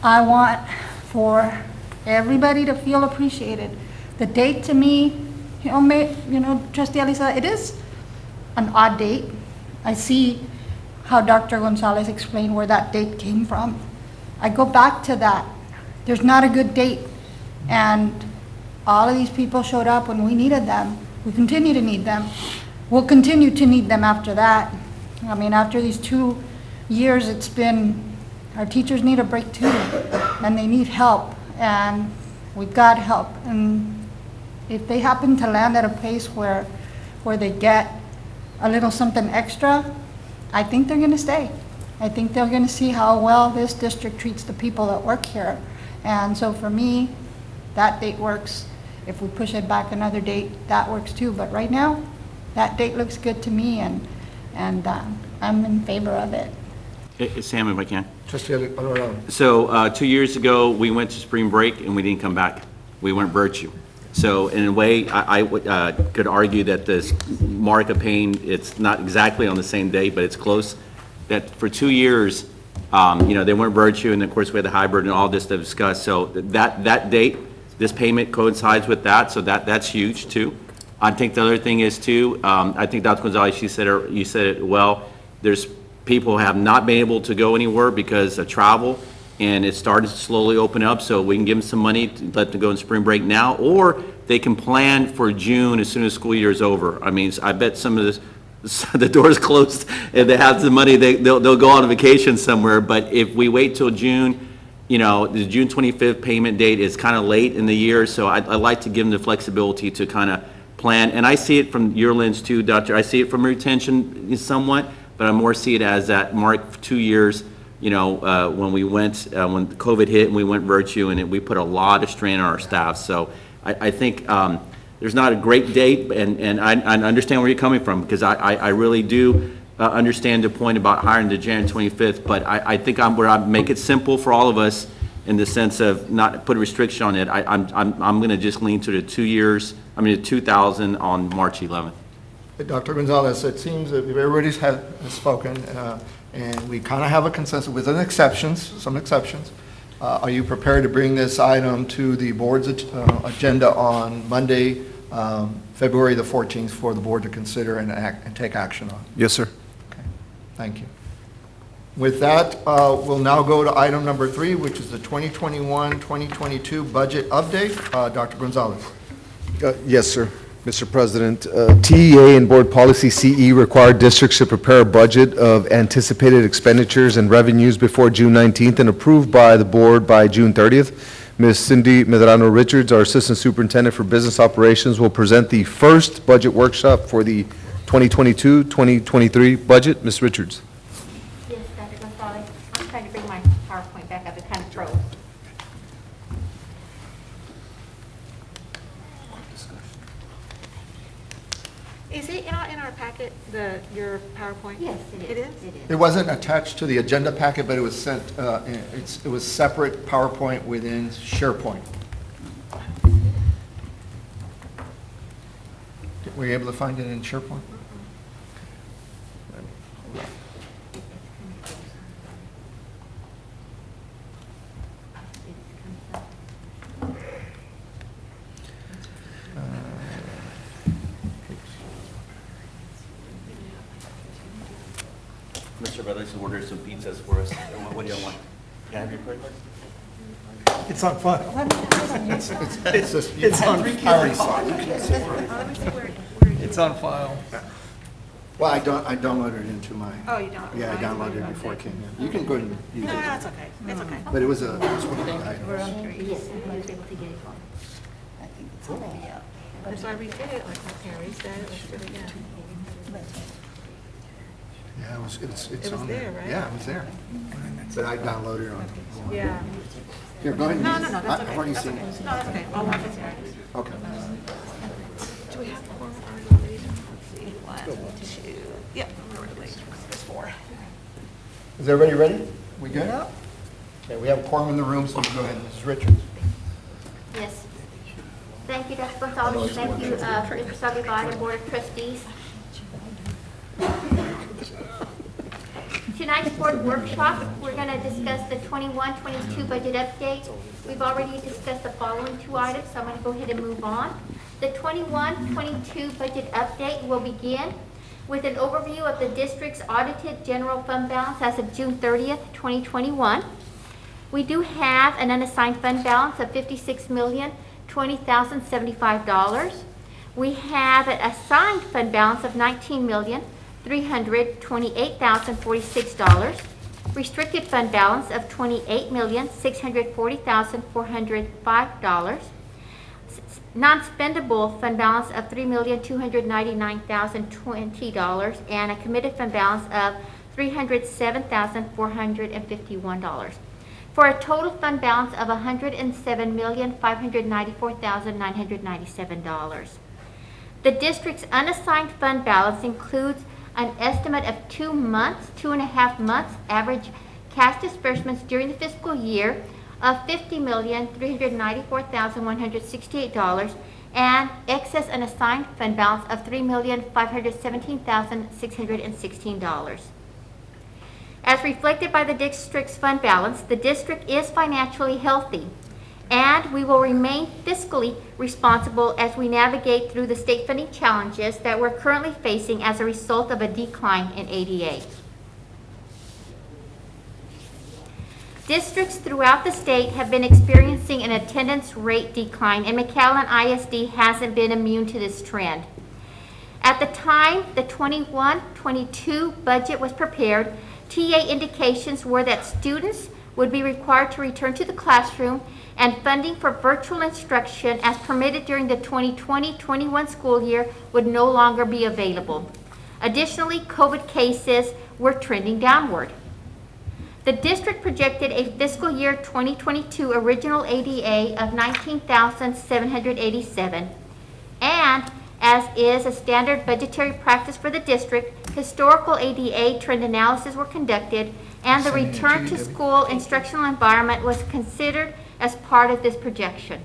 I want for everybody to feel appreciated. The date to me, Trustee Alisa, it is an odd date. I see how Dr. Gonzalez explained where that date came from. I go back to that. There's not a good date. And all of these people showed up when we needed them. We continue to need them. We'll continue to need them after that. I mean, after these 2 years, it's been, our teachers need a break too, and they need help, and we've got help. And if they happen to land at a place where they get a little something extra, I think they're gonna stay. I think they're gonna see how well this district treats the people that work here. And so for me, that date works. If we push it back another date, that works too. But right now, that date looks good to me, and I'm in favor of it.
Sam, if I can.
Trustee Alvarado.
So 2 years ago, we went to spring break and we didn't come back. We went virtue. So in a way, I could argue that this mark of pain, it's not exactly on the same day, but it's close. That for 2 years, they went virtue, and of course we had the hybrid and all this to discuss. So that date, this payment coincides with that, so that's huge too. I think the other thing is too, I think Dr. Gonzalez, you said it well. There's people have not been able to go anywhere because of travel, and it started to slowly open up, so we can give them some money to let them go in spring break now, or they can plan for June as soon as school year is over. I mean, I bet some of this, the doors closed, and they have the money, they'll go on a vacation somewhere. But if we wait till June, the June 25th payment date is kind of late in the year, so I like to give them the flexibility to kind of plan. And I see it from your lens too, Doctor. I see it from retention somewhat, but I more see it as that mark 2 years, when we went, when COVID hit and we went virtue, and we put a lot of strain on our staff. So I think there's not a great date, and I understand where you're coming from, because I really do understand the point about hiring the January 25th, but I think where I make it simple for all of us in the sense of not put a restriction on it, I'm going to just lean to the 2 years, 2,000 on March 11th.
Dr. Gonzalez, it seems that everybody has spoken, and we kind of have a consensus with some exceptions. Are you prepared to bring this item to the board's agenda on Monday, February the 14th, for the board to consider and take action on?
Yes, sir.
Okay, thank you. With that, we'll now go to item number 3, which is the 2021-2022 budget update. Dr. Gonzalez.
Yes, sir. Mr. President, TEA and Board Policy CE require districts to prepare a budget of anticipated expenditures and revenues before June 19th and approved by the board by June 30th. Ms. Cindy Medrano Richards, our Assistant Superintendent for Business Operations, will present the first budget workshop for the 2022-2023 budget. Ms. Richards.
Yes, Dr. Gonzalez. I'm trying to bring my PowerPoint back up. It kind of froze.
Is it in our packet, your PowerPoint?
Yes, it is.
It is?
It is.
It wasn't attached to the agenda packet, but it was sent, it was separate PowerPoint within SharePoint. Were you able to find it in SharePoint?
Mr. I'd like to order some pizzas for us. What do you want? Can I have your credit card?
It's on file.
It's on, I already saw it.
It's on file.
Well, I downloaded it into my.
Oh, you don't?
Yeah, I downloaded it before it came in. You can go ahead and use
No,
it.
no, it's okay. It's okay.
But it was one of the items.
Yes, I was able to get it on.
So I redid it, like my parents did, it looks really good.
Yeah, it's
It was
on
there, right?
Yeah, it was there. But I downloaded it on.
Yeah.
Here, go ahead. and
No,
use
no,
it.
no, that's okay.
I've already
That's
seen
okay.
it.
No, that's okay. I'll watch it here.
Okay.
Do we have four already? Let's see. 1, 2. Yep, we're ready. There's 4.
Is everybody ready? We good? Okay, we have a quorum in the room, so we can go ahead. Mrs. Richards.
Yes. Thank you, Dr. Gonzalez. Thank you, Mr. Saldivar and Board of Trustees. Tonight's board workshop, we're going to discuss the 21-22 budget update. We've already discussed the following two items, so I'm going to go ahead and move on. The 21-22 budget update will begin with an overview of the district's audited general fund balance as of June 30th, 2021. We do have an unassigned fund balance of $56,020,075. We have an assigned fund balance of $19,328,046. Restricted fund balance of $28,640,405. Non-spendable fund balance of $3,299,020 and a committed fund balance of $307,451 for a total fund balance of $107,594,997. The district's unassigned fund balance includes an estimate of 2.5 months average cash disbursements during the fiscal year of $50,394,168 and excess unassigned fund balance of $3,517,616. As reflected by the district's fund balance, the district is financially healthy, and we will remain fiscally responsible as we navigate through the state funding challenges that we're currently facing as a result of a decline in ADA. Districts throughout the state have been experiencing an attendance rate decline, and McAllen ISD hasn't been immune to this trend. At the time the 21-22 budget was prepared, TA indications were that students would be required to return to the classroom and funding for virtual instruction as permitted during the 2020-21 school year would no longer be available. Additionally, COVID cases were trending downward. The district projected a fiscal year 2022 original ADA of $19,787, and as is a standard budgetary practice for the district, historical ADA trend analysis were conducted, and the return to school instructional environment was considered as part of this projection.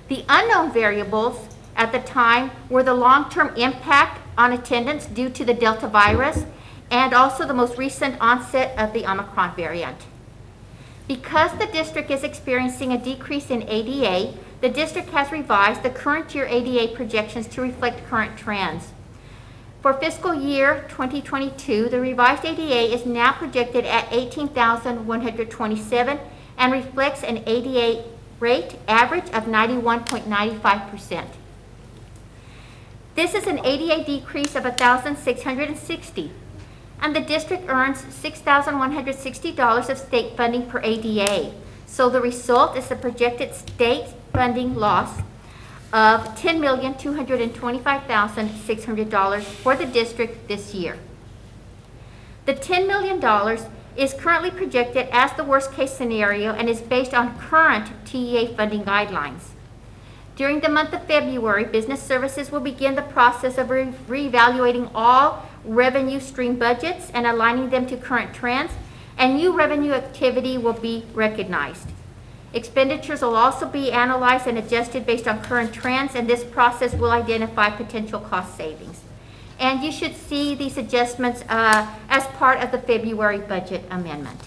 The unknown variables at the time were the long-term impact on attendance due to the Delta virus and also the most recent onset of the Omicron variant. Because the district is experiencing a decrease in ADA, the district has revised the current year ADA projections to reflect current trends. For fiscal year 2022, the revised ADA is now projected at 18,127 and reflects an ADA rate average of 91.95%. This is an ADA decrease of 1,660, and the district earns $6,160 of state funding per ADA. So the result is the projected state funding loss of $10,225,600 for the district this year. The $10 million is currently projected as the worst case scenario and is based on current TEA funding guidelines. During the month of February, business services will begin the process of reevaluating all revenue stream budgets and aligning them to current trends, and new revenue activity will be recognized. Expenditures will also be analyzed and adjusted based on current trends, and this process will identify potential cost savings. And you should see these adjustments as part of the February budget amendment.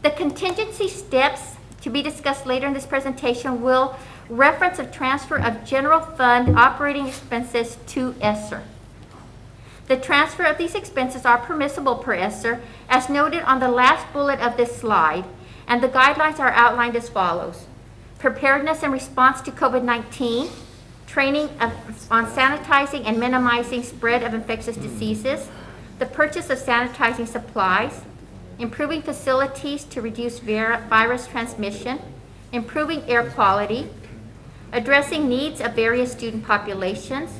The contingency steps to be discussed later in this presentation will reference a transfer of general fund operating expenses to ESSER. The transfer of these expenses are permissible per ESSER, as noted on the last bullet of this slide, and the guidelines are outlined as follows. Preparedness and response to COVID-19, training on sanitizing and minimizing spread of infectious diseases, the purchase of sanitizing supplies, improving facilities to reduce virus transmission, improving air quality, addressing needs of various student populations,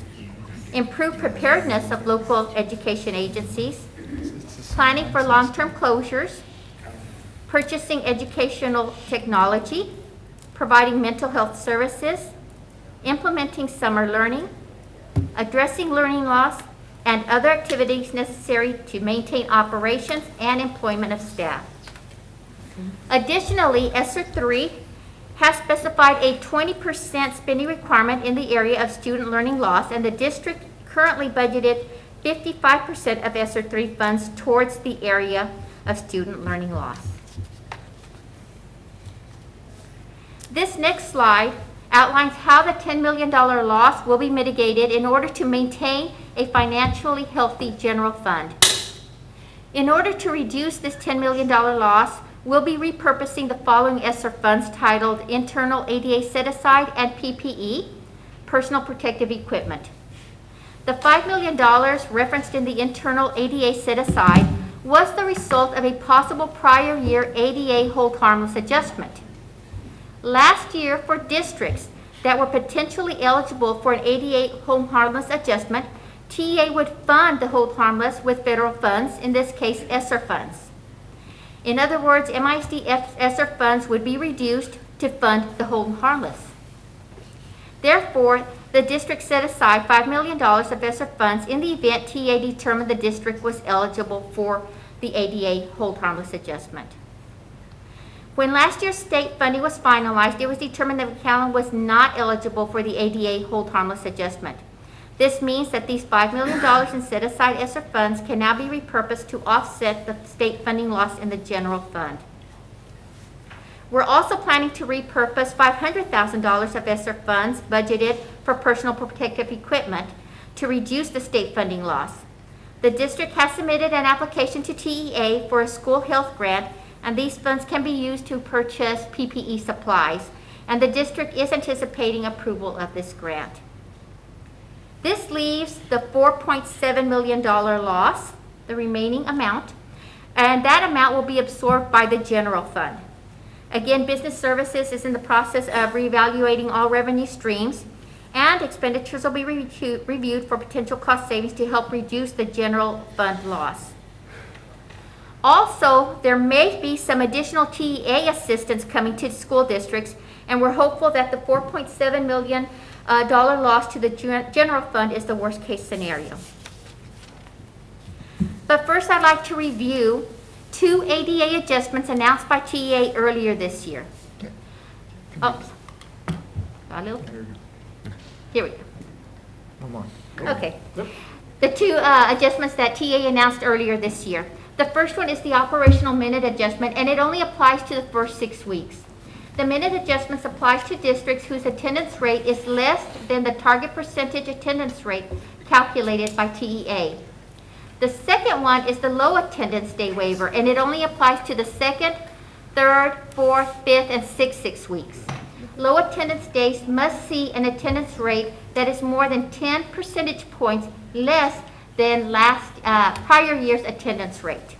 improve preparedness of local education agencies, planning for long-term closures, purchasing educational technology, providing mental health services, implementing summer learning, addressing learning loss, and other activities necessary to maintain operations and employment of staff. Additionally, ESSER 3 has specified a 20% spending requirement in the area of student learning loss, and the district currently budgeted 55% of ESSER 3 funds towards the area of student learning loss. This next slide outlines how the $10 million loss will be mitigated in order to maintain a financially healthy general fund. In order to reduce this $10 million loss, we'll be repurposing the following ESSER funds titled Internal ADA Set-Aside and PPE, Personal Protective Equipment. The $5 million referenced in the Internal ADA Set-Aside was the result of a possible prior year ADA hold harmless adjustment. Last year, for districts that were potentially eligible for an ADA hold harmless adjustment, TEA would fund the hold harmless with federal funds, in this case ESSER funds. In other words, MISD ESSER funds would be reduced to fund the hold harmless. Therefore, the district set aside $5 million of ESSER funds in the event TEA determined the district was eligible for the ADA hold harmless adjustment. When last year's state funding was finalized, it was determined that McAllen was not eligible for the ADA hold harmless adjustment. This means that these $5 million in set-aside ESSER funds can now be repurposed to offset the state funding loss in the general fund. We're also planning to repurpose $500,000 of ESSER funds budgeted for personal protective equipment to reduce the state funding loss. The district has submitted an application to TEA for a school health grant, and these funds can be used to purchase PPE supplies, and the district is anticipating approval of this grant. This leaves the $4.7 million loss, the remaining amount, and that amount will be absorbed by the general fund. Again, business services is in the process of reevaluating all revenue streams, and expenditures will be reviewed for potential cost savings to help reduce the general fund loss. Also, there may be some additional TEA assistance coming to school districts, and we're hopeful that the $4.7 million loss to the general fund is the worst case scenario. But first, I'd like to review 2 ADA adjustments announced by TEA earlier this year. Oops. A little? Here we go.
Come on.
Okay. The 2 adjustments that TEA announced earlier this year. The first one is the operational minute adjustment, and it only applies to the first 6 weeks. The minute adjustments applies to districts whose attendance rate is less than the target percentage attendance rate calculated by TEA. The second one is the low attendance day waiver, and it only applies to the 2nd, 3rd, 4th, 5th, and 6th 6 weeks. Low attendance days must see an attendance rate that is more than 10 percentage points less than prior year's attendance rate.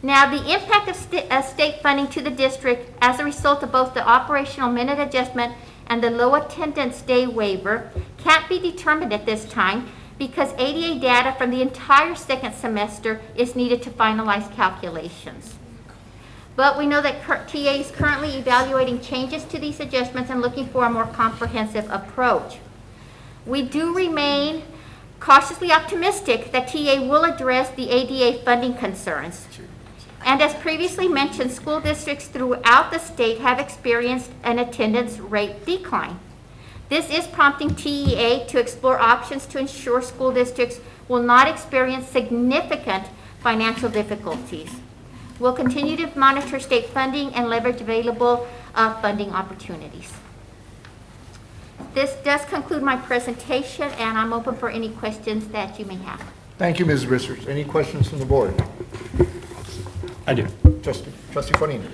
Now, the impact of state funding to the district as a result of both the operational minute adjustment and the low attendance day waiver can't be determined at this time because ADA data from the entire 2nd semester is needed to finalize calculations. But we know that TA is currently evaluating changes to these adjustments and looking for a more comprehensive approach. We do remain cautiously optimistic that TA will address the ADA funding concerns. And as previously mentioned, school districts throughout the state have experienced an attendance rate decline. This is prompting TEA to explore options to ensure school districts will not experience significant financial difficulties. We'll continue to monitor state funding and leverage available funding opportunities. This does conclude my presentation, and I'm open for any questions that you may have.
Thank you, Ms. Richards. Any questions from the board?
I do.
Trustee Fonino.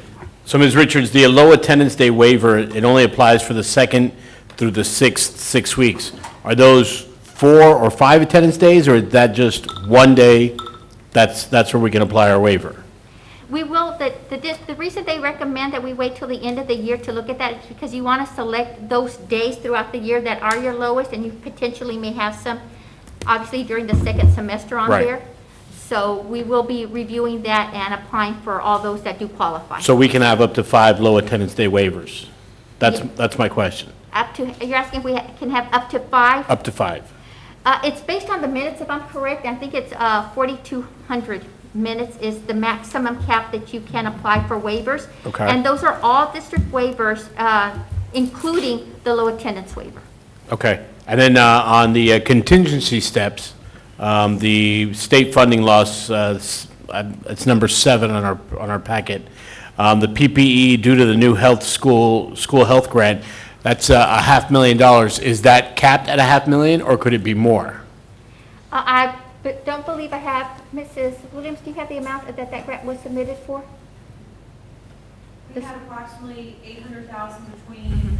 So, Ms. Richards, the low attendance day waiver, it only applies for the 2nd through the 6th 6 weeks. Are those 4 or 5 attendance days, or is that just one day? That's where we can apply our waiver?
We will, the reason they recommend that we wait till the end of the year to look at that is because you want to select those days throughout the year that are your lowest, and you potentially may have some, obviously, during the 2nd semester on
Right.
there. So we will be reviewing that and applying for all those that do qualify.
So we can have up to 5 low attendance day waivers? That's my question.
Up to, you're asking if we can have up to 5?
Up to 5.
It's based on the minutes, if I'm correct. I think it's 4,200 minutes is the maximum cap that you can apply for waivers.
Okay.
And those are all district waivers, including the low attendance waiver.
Okay. And then on the contingency steps, the state funding loss, it's number 7 on our packet. The PPE due to the new school health grant, that's $500,000. Is that capped at $500,000 or could it be more?
I don't believe I have, Mrs. Williams, do you have the amount that grant was submitted for?
We had approximately $800,000 between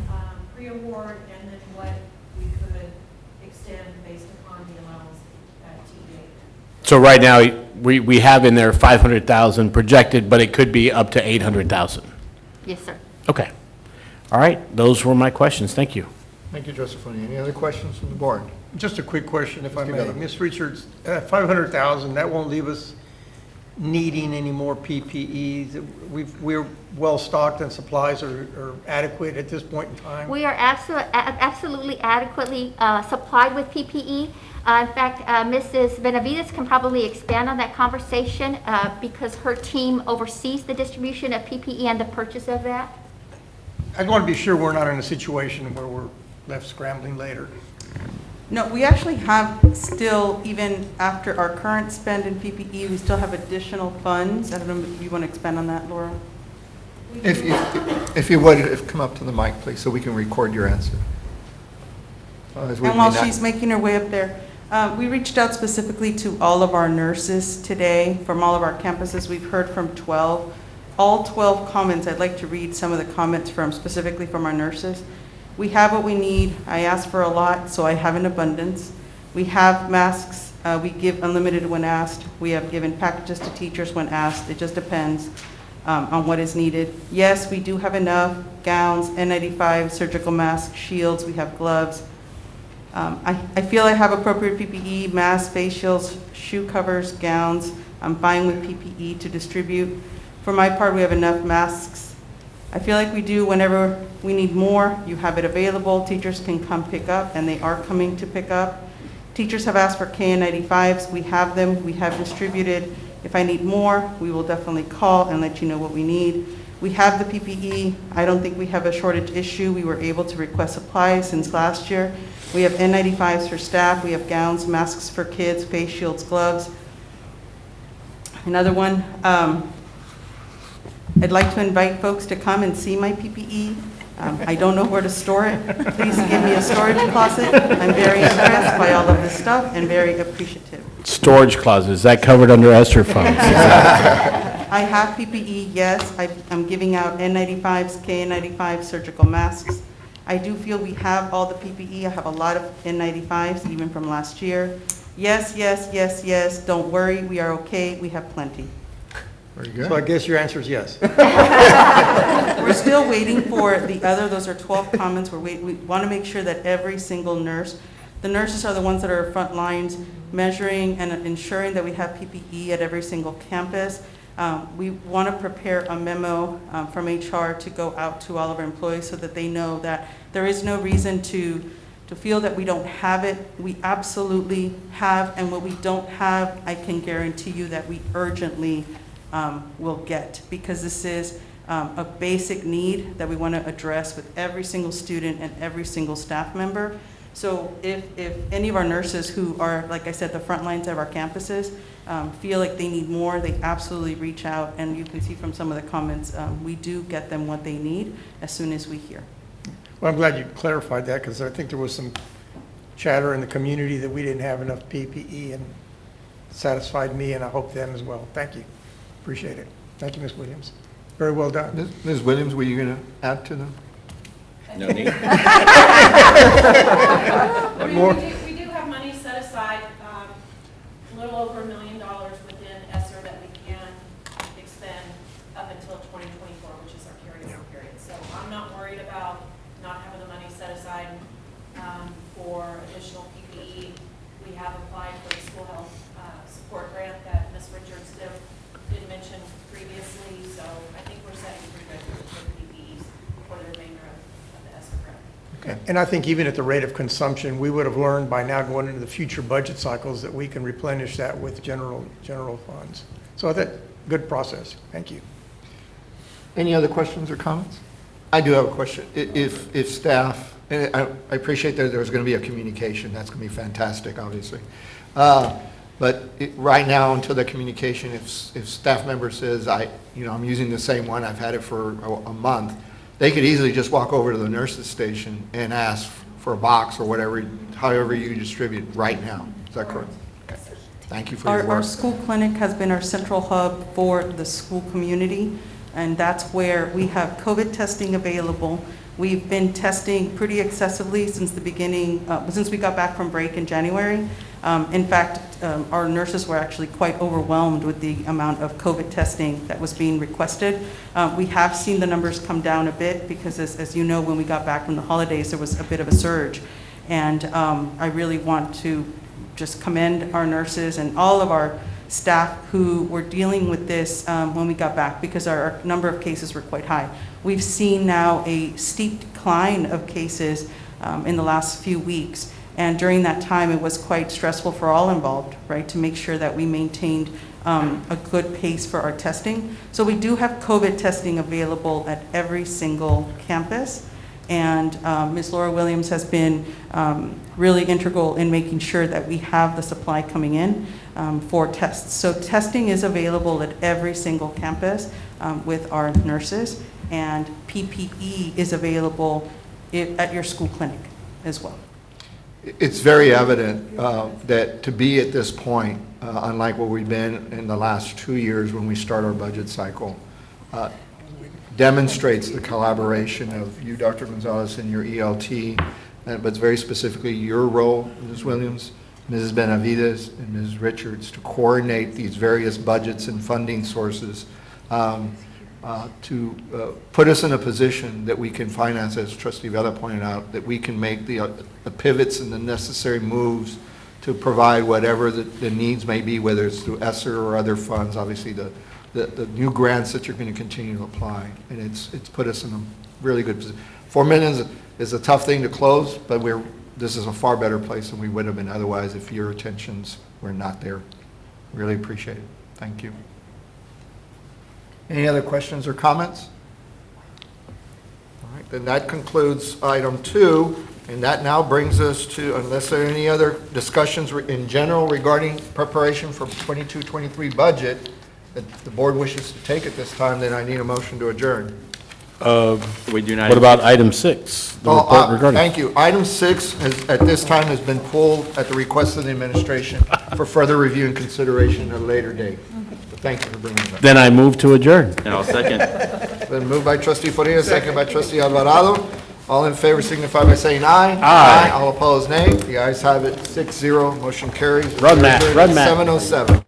pre-award and then what we could extend based upon the allowance at TA.
So right now, we have in there 500,000 projected, but it could be up to 800,000.
Yes, sir.
Okay. All right, those were my questions. Thank you.
Thank you, Josephine. Any other questions from the board?
Just a quick question, if I
Mr.
may.
Gallo.
Ms. Richards, 500,000, that won't leave us needing any more PPEs? We're well-stocked and supplies are adequate at this point in time?
We are absolutely adequately supplied with PPE. In fact, Mrs. Benavides can probably expand on that conversation because her team oversees the distribution of PPE and the purchase of that.
I want to be sure we're not in a situation where we're left scrambling later.
No, we actually have still, even after our current spend in PPE, we still have additional funds. I don't know if you want to expand on that, Laura?
If you would, come up to the mic, please, so we can record your answer.
And while she's making her way up there, we reached out specifically to all of our nurses today from all of our campuses. We've heard from 12. All 12 comments, I'd like to read some of the comments specifically from our nurses. We have what we need. I asked for a lot, so I have an abundance. We have masks. We give unlimited when asked. We have given packages to teachers when asked. It just depends on what is needed. Yes, we do have enough gowns, N95, surgical masks, shields. We have gloves. I feel I have appropriate PPE, masks, face shields, shoe covers, gowns. I'm fine with PPE to distribute. For my part, we have enough masks. I feel like we do. Whenever we need more, you have it available. Teachers can come pick up, and they are coming to pick up. Teachers have asked for KN95s. We have them. We have distributed. If I need more, we will definitely call and let you know what we need. We have the PPE. I don't think we have a shortage issue. We were able to request supplies since last year. We have N95s for staff. We have gowns, masks for kids, face shields, gloves. Another one, I'd like to invite folks to come and see my PPE. I don't know where to store it. Please give me a storage closet. I'm very impressed by all of this stuff and very appreciative.
Storage closet, is that covered under ESSER funds?
I have PPE, yes. I'm giving out N95s, KN95 surgical masks. I do feel we have all the PPE. I have a lot of N95s, even from last year. Yes, yes, yes, yes. Don't worry, we are okay. We have plenty.
Very good.
So I guess your answer is yes.
We're still waiting for the other, those are 12 comments. We want to make sure that every single nurse, the nurses are the ones that are front lines, measuring and ensuring that we have PPE at every single campus. We want to prepare a memo from HR to go out to all of our employees so that they know that there is no reason to feel that we don't have it. We absolutely have, and what we don't have, I can guarantee you that we urgently will get, because this is a basic need that we want to address with every single student and every single staff member. So if any of our nurses who are, like I said, the front lines of our campuses, feel like they need more, they absolutely reach out, and you can see from some of the comments, we do get them what they need as soon as we hear.
Well, I'm glad you clarified that, because I think there was some chatter in the community that we didn't have enough PPE, and it satisfied me, and I hope them as well. Thank you. Appreciate it. Thank you, Ms. Williams. Very well done.
Ms. Williams, were you going to add to them?
No need.
We do have money set aside, a little over $1 million within ESSER that we can expend up until 2024, which is our carryover period. So I'm not worried about not having the money set aside for additional PPE. We have applied for the school health support grant that Ms. Richards did mention previously, so I think we're setting pretty good for PPEs for the remainder of the ESSER grant.
Okay. And I think even at the rate of consumption, we would have learned by now going into the future budget cycles that we can replenish that with general funds. So I think, good process. Thank you.
Any other questions or comments? I do have a question. If staff, and I appreciate that there's going to be a communication, that's going to be fantastic, obviously. But right now, until the communication, if staff member says, I'm using the same one, I've had it for a month, they could easily just walk over to the nurse's station and ask for a box or whatever, however you distribute right now. Is that correct? Okay. Thank you for your
Our
work.
school clinic has been our central hub for the school community, and that's where we have COVID testing available. We've been testing pretty excessively since the beginning, since we got back from break in January. In fact, our nurses were actually quite overwhelmed with the amount of COVID testing that was being requested. We have seen the numbers come down a bit because, as you know, when we got back from the holidays, there was a bit of a surge. And I really want to just commend our nurses and all of our staff who were dealing with this when we got back, because our number of cases were quite high. We've seen now a steep decline of cases in the last few weeks. And during that time, it was quite stressful for all involved, right, to make sure that we maintained a good pace for our testing. So we do have COVID testing available at every single campus. And Ms. Laura Williams has been really integral in making sure that we have the supply coming in for tests. So testing is available at every single campus with our nurses, and PPE is available at your school clinic as well.
It's very evident that to be at this point, unlike what we've been in the last 2 years when we start our budget cycle, demonstrates the collaboration of you, Dr. Gonzalez, and your ELT, but very specifically your role, Ms. Williams, Mrs. Benavides, and Ms. Richards, to coordinate these various budgets and funding sources to put us in a position that we can finance, as Trustee Vela pointed out, that we can make the pivots and the necessary moves to provide whatever the needs may be, whether it's through ESSER or other funds, obviously the new grants that you're going to continue to apply. And it's put us in a really good position. $4 million is a tough thing to close, but this is a far better place than we would have been otherwise if your attentions were not there. Really appreciate it. Thank you. Any other questions or comments? All right, then that concludes item 2, and that now brings us to, unless there are any other discussions in general regarding preparation for 22-23 budget that the board wishes to take at this time, then I need a motion to adjourn.
We do not.
What about item 6? The report regarding.
Thank you. Item 6 at this time has been pulled at the request of the administration for further review and consideration at a later date. Thank you for bringing it up.
Then I move to adjourn.
And I'll second.
Then moved by Trustee Faria, second by Trustee Alvarado. All in favor signify by saying aye.
Aye.
All opposed, nay. The ayes have it, 6-0. Motion carries.
Run, Matt. Run, Matt.
7:07.